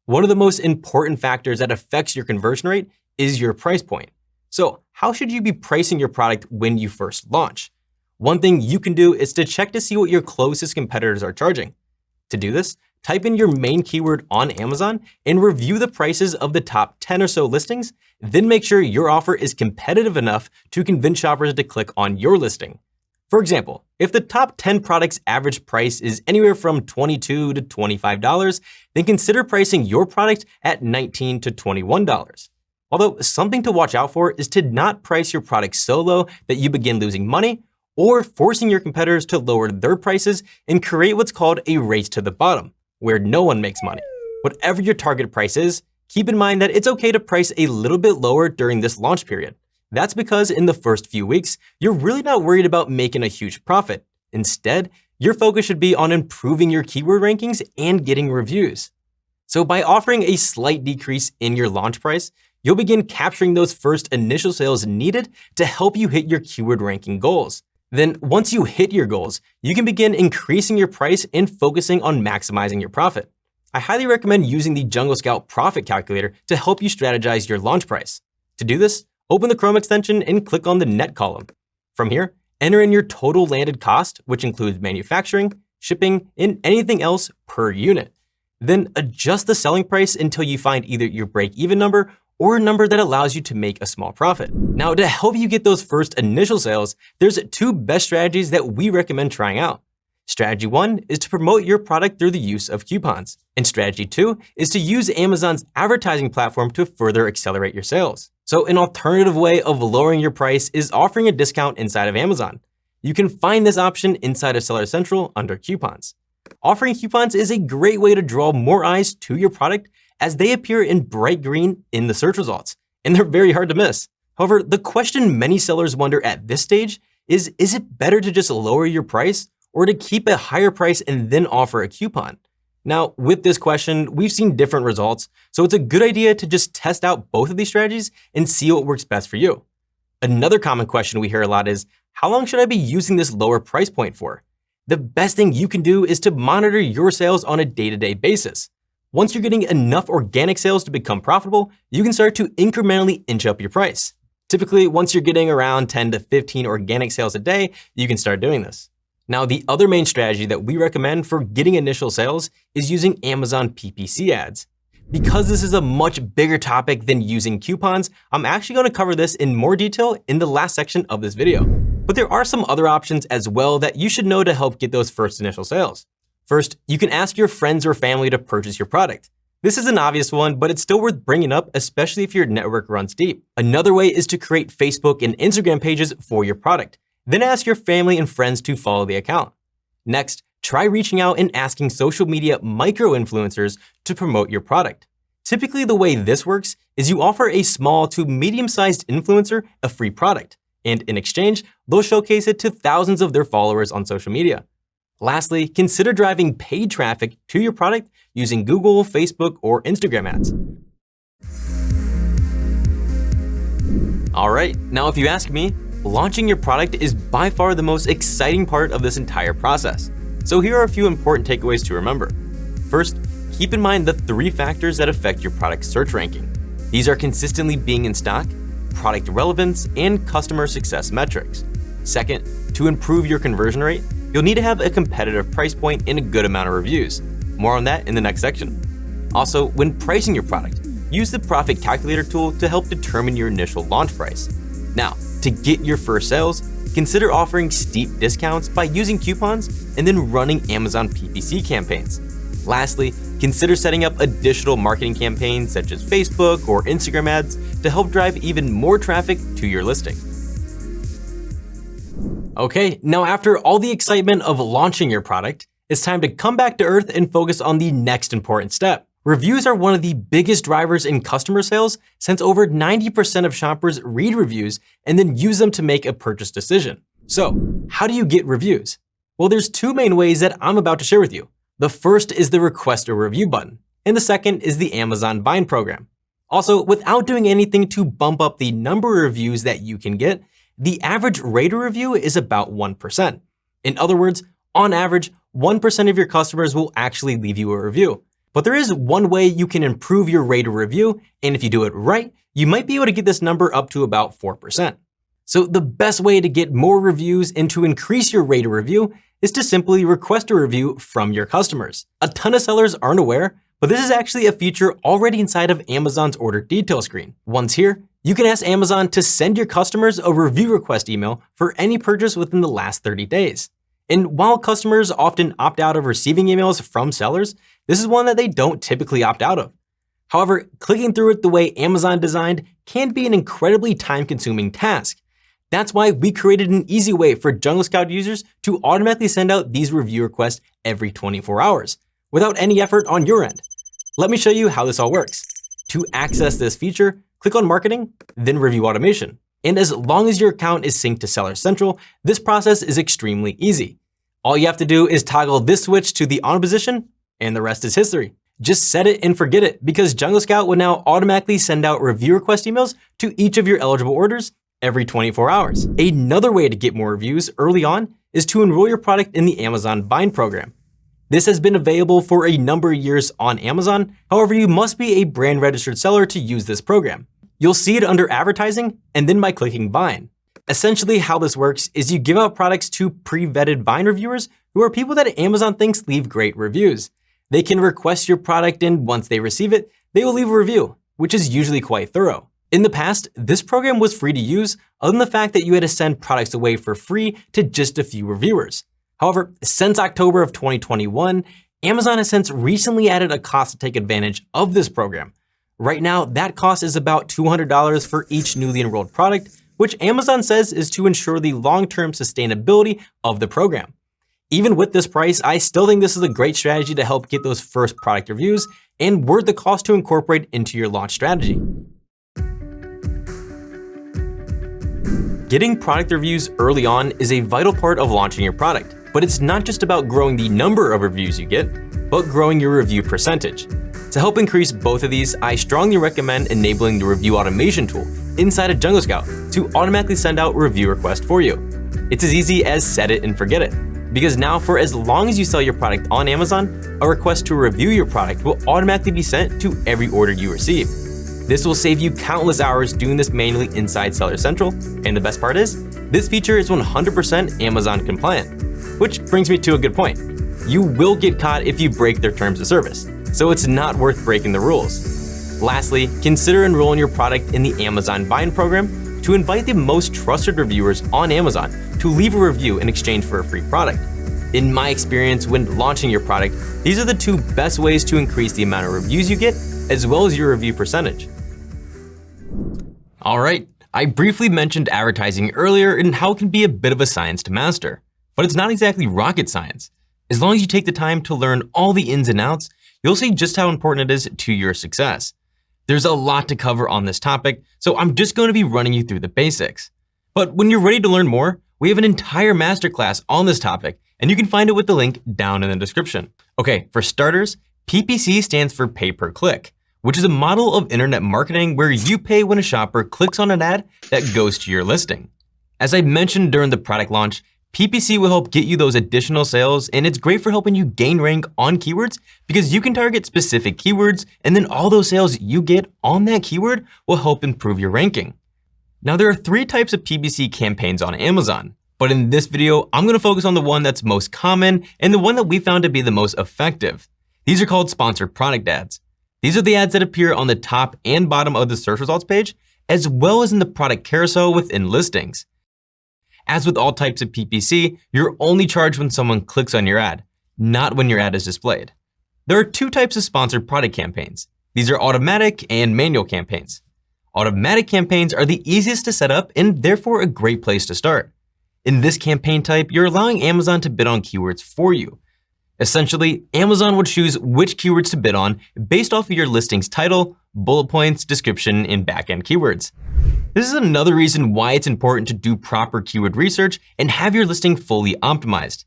One of the most important factors that affects your conversion rate is your price point. So how should you be pricing your product when you first launch? One thing you can do is to check to see what your closest competitors are charging. To do this, type in your main keyword on Amazon and review the prices of the top 10 or so listings, then make sure your offer is competitive enough to convince shoppers to click on your listing. For example, if the top 10 products' average price is anywhere from $22 to $25, then consider pricing your product at $19 to $21. Although something to watch out for is to not price your product so low that you begin losing money or forcing your competitors to lower their prices and create what's called a race to the bottom, where no one makes money. Whatever your target price is, keep in mind that it's okay to price a little bit lower during this launch period. That's because in the first few weeks, you're really not worried about making a huge profit. Instead, your focus should be on improving your keyword rankings and getting reviews. So by offering a slight decrease in your launch price, you'll begin capturing those first initial sales needed to help you hit your keyword ranking goals. Then once you hit your goals, you can begin increasing your price and focusing on maximizing your profit. I highly recommend using the Jungle Scout Profit Calculator to help you strategize your launch price. To do this, open the Chrome extension and click on the net column. From here, enter in your total landed cost, which includes manufacturing, shipping, and anything else per unit. Then adjust the selling price until you find either your break-even number or a number that allows you to make a small profit. Now, to help you get those first initial sales, there's 2 best strategies that we recommend trying out. Strategy 1 is to promote your product through the use of coupons. And strategy 2 is to use Amazon's advertising platform to further accelerate your sales. So an alternative way of lowering your price is offering a discount inside of Amazon. You can find this option inside of Seller Central under coupons. Offering coupons is a great way to draw more eyes to your product as they appear in bright green in the search results, and they're very hard to miss. However, the question many sellers wonder at this stage is it better to just lower your price or to keep a higher price and then offer a coupon? Now, with this question, we've seen different results, so it's a good idea to just test out both of these strategies and see what works best for you. Another common question we hear a lot is, how long should I be using this lower price point for? The best thing you can do is to monitor your sales on a day-to-day basis. Once you're getting enough organic sales to become profitable, you can start to incrementally inch up your price. Typically, once you're getting around 10 to 15 organic sales a day, you can start doing this. Now, the other main strategy that we recommend for getting initial sales is using Amazon PPC ads. Because this is a much bigger topic than using coupons, I'm actually going to cover this in more detail in the last section of this video. But there are some other options as well that you should know to help get those first initial sales. First, you can ask your friends or family to purchase your product. This is an obvious one, but it's still worth bringing up, especially if your network runs deep. Another way is to create Facebook and Instagram pages for your product. Then ask your family and friends to follow the account. Next, try reaching out and asking social media micro-influencers to promote your product. Typically, the way this works is you offer a small to medium-sized influencer a free product, and in exchange, they'll showcase it to thousands of their followers on social media. Lastly, consider driving paid traffic to your product using Google, Facebook, or Instagram ads. All right, now if you ask me, launching your product is by far the most exciting part of this entire process. So here are a few important takeaways to remember. First, keep in mind the 3 factors that affect your product's search ranking. These are consistently being in stock, product relevance, and customer success metrics. Second, to improve your conversion rate, you'll need to have a competitive price point and a good amount of reviews. More on that in the next section. Also, when pricing your product, use the Profit Calculator tool to help determine your initial launch price. Now, to get your first sales, consider offering steep discounts by using coupons and then running Amazon PPC campaigns. Lastly, consider setting up additional marketing campaigns such as Facebook or Instagram ads to help drive even more traffic to your listing. Okay, now after all the excitement of launching your product, it's time to come back to earth and focus on the next important step. Reviews are one of the biggest drivers in customer sales since over 90% of shoppers read reviews and then use them to make a purchase decision. So, how do you get reviews? Well, there's 2 main ways that I'm about to share with you. The first is the Request a Review button, and the second is the Amazon Vine program. Also, without doing anything to bump up the number of reviews that you can get, the average rate of review is about 1%. In other words, on average, 1% of your customers will actually leave you a review. But there is one way you can improve your rate of review, and if you do it right, you might be able to get this number up to about 4%. So the best way to get more reviews and to increase your rate of review is to simply request a review from your customers. A ton of sellers aren't aware, but this is actually a feature already inside of Amazon's order detail screen. Once here, you can ask Amazon to send your customers a review request email for any purchase within the last 30 days. And while customers often opt out of receiving emails from sellers, this is one that they don't typically opt out of. However, clicking through it the way Amazon designed can be an incredibly time-consuming task. That's why we created an easy way for Jungle Scout users to automatically send out these review requests every 24 hours, without any effort on your end. Let me show you how this all works. To access this feature, click on Marketing, then Review Automation. And as long as your account is synced to Seller Central, this process is extremely easy. All you have to do is toggle this switch to the on position, and the rest is history. Just set it and forget it, because Jungle Scout will now automatically send out review request emails to each of your eligible orders every 24 hours. Another way to get more reviews early on is to enroll your product in the Amazon Vine program. This has been available for a number of years on Amazon. However, you must be a brand registered seller to use this program. You'll see it under advertising and then by clicking Vine. Essentially how this works is you give out products to pre-vetted Vine reviewers who are people that Amazon thinks leave great reviews. They can request your product, and once they receive it, they will leave a review, which is usually quite thorough. In the past, this program was free to use, other than the fact that you had to send products away for free to just a few reviewers. However, since October of 2021, Amazon has since recently added a cost to take advantage of this program. Right now, that cost is about $200 for each newly enrolled product, which Amazon says is to ensure the long-term sustainability of the program. Even with this price, I still think this is a great strategy to help get those first product reviews and worth the cost to incorporate into your launch strategy. Getting product reviews early on is a vital part of launching your product, but it's not just about growing the number of reviews you get, but growing your review percentage. To help increase both of these, I strongly recommend enabling the review automation tool inside of Jungle Scout to automatically send out review requests for you. It's as easy as set it and forget it, because now for as long as you sell your product on Amazon, a request to review your product will automatically be sent to every order you receive. This will save you countless hours doing this manually inside Seller Central, and the best part is, this feature is 100% Amazon compliant. Which brings me to a good point. You will get caught if you break their terms of service, so it's not worth breaking the rules. Lastly, consider enrolling your product in the Amazon Buy-in program to invite the most trusted reviewers on Amazon to leave a review in exchange for a free product. In my experience when launching your product, these are the two best ways to increase the amount of reviews you get, as well as your review percentage. All right, I briefly mentioned advertising earlier and how it can be a bit of a science to master, but it's not exactly rocket science. As long as you take the time to learn all the ins and outs, you'll see just how important it is to your success. There's a lot to cover on this topic, so I'm just going to be running you through the basics. But when you're ready to learn more, we have an entire masterclass on this topic, and you can find it with the link down in the description. Okay, for starters, PPC stands for pay per click, which is a model of internet marketing where you pay when a shopper clicks on an ad that goes to your listing. As I mentioned during the product launch, PPC will help get you those additional sales, and it's great for helping you gain rank on keywords because you can target specific keywords, and then all those sales you get on that keyword will help improve your ranking. Now, there are 3 types of PPC campaigns on Amazon, but in this video, I'm going to focus on the one that's most common and the one that we found to be the most effective. These are called sponsored product ads. These are the ads that appear on the top and bottom of the search results page, as well as in the product carousel within listings. As with all types of PPC, you're only charged when someone clicks on your ad, not when your ad is displayed. There are 2 types of sponsored product campaigns. These are automatic and manual campaigns. Automatic campaigns are the easiest to set up and therefore a great place to start. In this campaign type, you're allowing Amazon to bid on keywords for you. Essentially, Amazon will choose which keywords to bid on based off of your listing's title, bullet points, description, and backend keywords. This is another reason why it's important to do proper keyword research and have your listing fully optimized.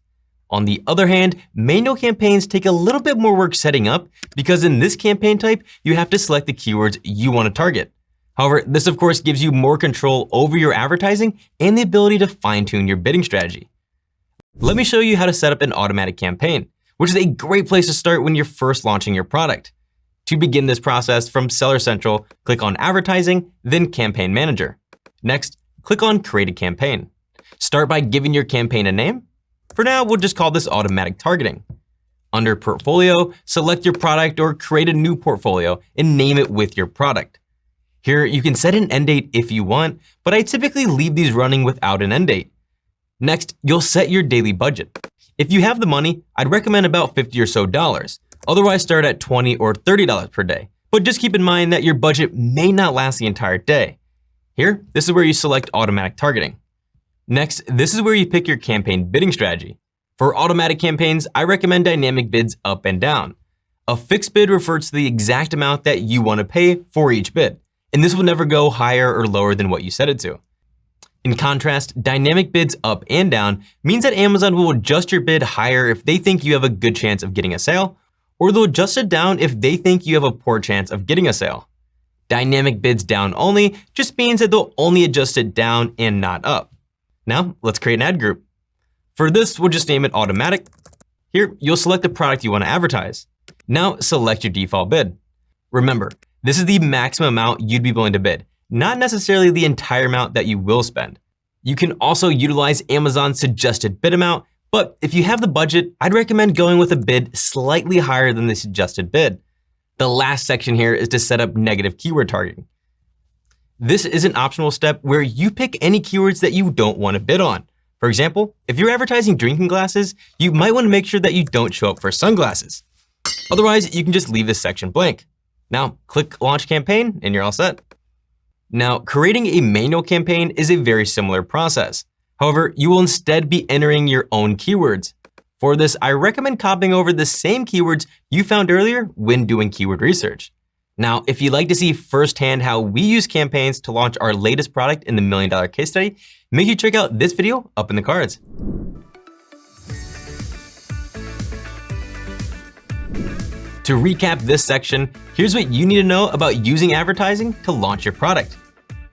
On the other hand, manual campaigns take a little bit more work setting up because in this campaign type, you have to select the keywords you want to target. However, this of course gives you more control over your advertising and the ability to fine-tune your bidding strategy. Let me show you how to set up an automatic campaign, which is a great place to start when you're first launching your product. To begin this process, from Seller Central, click on Advertising, then Campaign Manager. Next, click on Create a Campaign. Start by giving your campaign a name. For now, we'll just call this Automatic Targeting. Under Portfolio, select your product or create a new portfolio and name it with your product. Here, you can set an end date if you want, but I typically leave these running without an end date. Next, you'll set your daily budget. If you have the money, I'd recommend about $50 or so. Otherwise, start at $20 or $30 per day. But just keep in mind that your budget may not last the entire day. Here, this is where you select automatic targeting. Next, this is where you pick your campaign bidding strategy. For automatic campaigns, I recommend dynamic bids up and down. A fixed bid refers to the exact amount that you want to pay for each bid, and this will never go higher or lower than what you set it to. In contrast, dynamic bids up and down means that Amazon will adjust your bid higher if they think you have a good chance of getting a sale, or they'll adjust it down if they think you have a poor chance of getting a sale. Dynamic bids down only just means that they'll only adjust it down and not up. Now, let's create an ad group. For this, we'll just name it Automatic. Here, you'll select the product you want to advertise. Now, select your default bid. Remember, this is the maximum amount you'd be willing to bid, not necessarily the entire amount that you will spend. You can also utilize Amazon's suggested bid amount, but if you have the budget, I'd recommend going with a bid slightly higher than the suggested bid. The last section here is to set up negative keyword targeting. This is an optional step where you pick any keywords that you don't want to bid on. For example, if you're advertising drinking glasses, you might want to make sure that you don't show up for sunglasses. Otherwise, you can just leave this section blank. Now click Launch Campaign and you're all set. Now, creating a manual campaign is a very similar process. However, you will instead be entering your own keywords. For this, I recommend copying over the same keywords you found earlier when doing keyword research. Now, if you'd like to see firsthand how we use campaigns to launch our latest product in the $1 Million Case Study, make sure you check out this video up in the cards. To recap this section, here's what you need to know about using advertising to launch your product.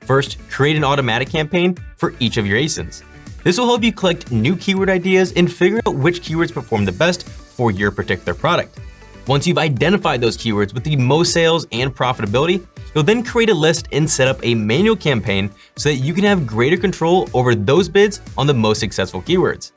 First, create an automatic campaign for each of your ASINs. This will help you collect new keyword ideas and figure out which keywords perform the best for your particular product. Once you've identified those keywords with the most sales and profitability, you'll then create a list and set up a manual campaign so that you can have greater control over those bids on the most successful keywords.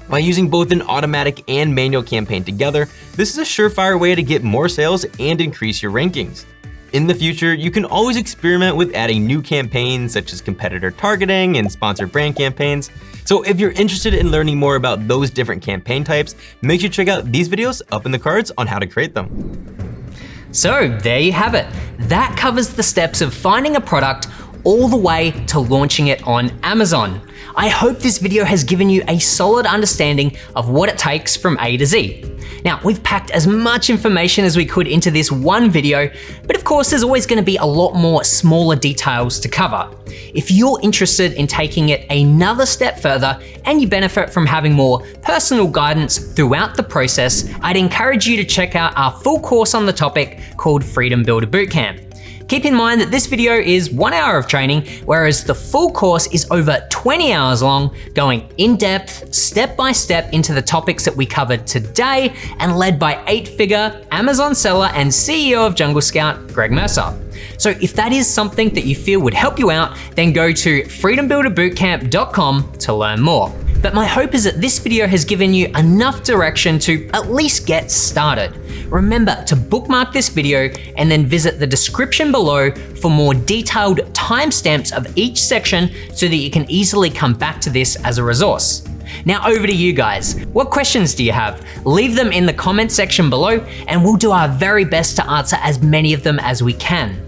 By using both an automatic and manual campaign together, this is a surefire way to get more sales and increase your rankings. In the future, you can always experiment with adding new campaigns such as competitor targeting and sponsored brand campaigns. So if you're interested in learning more about those different campaign types, make sure to check out these videos up in the cards on how to create them. So there you have it. That covers the steps of finding a product all the way to launching it on Amazon. I hope this video has given you a solid understanding of what it takes from A to Z. Now, we've packed as much information as we could into this one video, but of course there's always going to be a lot more smaller details to cover. If you're interested in taking it another step further and you benefit from having more personal guidance throughout the process, I'd encourage you to check out our full course on the topic called Freedom Builder Bootcamp. Keep in mind that this video is 1 hour of training, whereas the full course is over 20 hours long, going in depth, step by step into the topics that we covered today and led by 8-figure Amazon seller and CEO of Jungle Scout, Greg Mercer. So if that is something that you feel would help you out, then go to freedombuilderbootcamp.com to learn more. But my hope is that this video has given you enough direction to at least get started. Remember to bookmark this video and then visit the description below for more detailed timestamps of each section so that you can easily come back to this as a resource. Now over to you guys. What questions do you have? Leave them in the comment section below and we'll do our very best to answer as many of them as we can.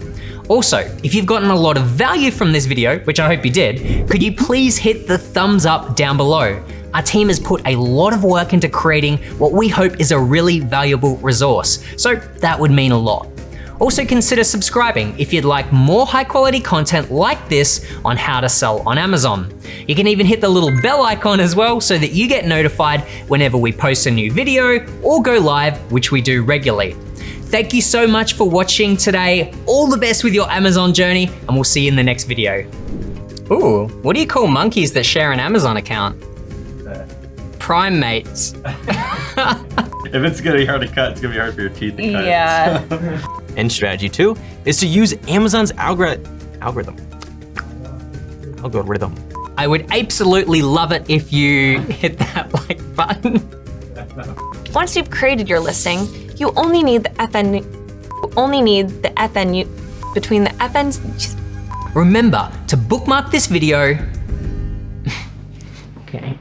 Also, if you've gotten a lot of value from this video, which I hope you did, could you please hit the thumbs up down below? Our team has put a lot of work into creating what we hope is a really valuable resource, so that would mean a lot. Also consider subscribing if you'd like more high quality content like this on how to sell on Amazon. You can even hit the little bell icon as well so that you get notified whenever we post a new video or go live, which we do regularly. Thank you so much for watching today. All the best with your Amazon journey, and we'll see you in the next video. Ooh, what do you call monkeys that share an Amazon account? Primates. If it's gonna be hard to cut, it's gonna be hard for your teeth to cut. Yeah. And strategy 2 is to use Amazon's algorithm. I would absolutely love it if you hit that like button. Once you've created your listing, you only need the FNU between the FNs. Remember to bookmark this video. Okay.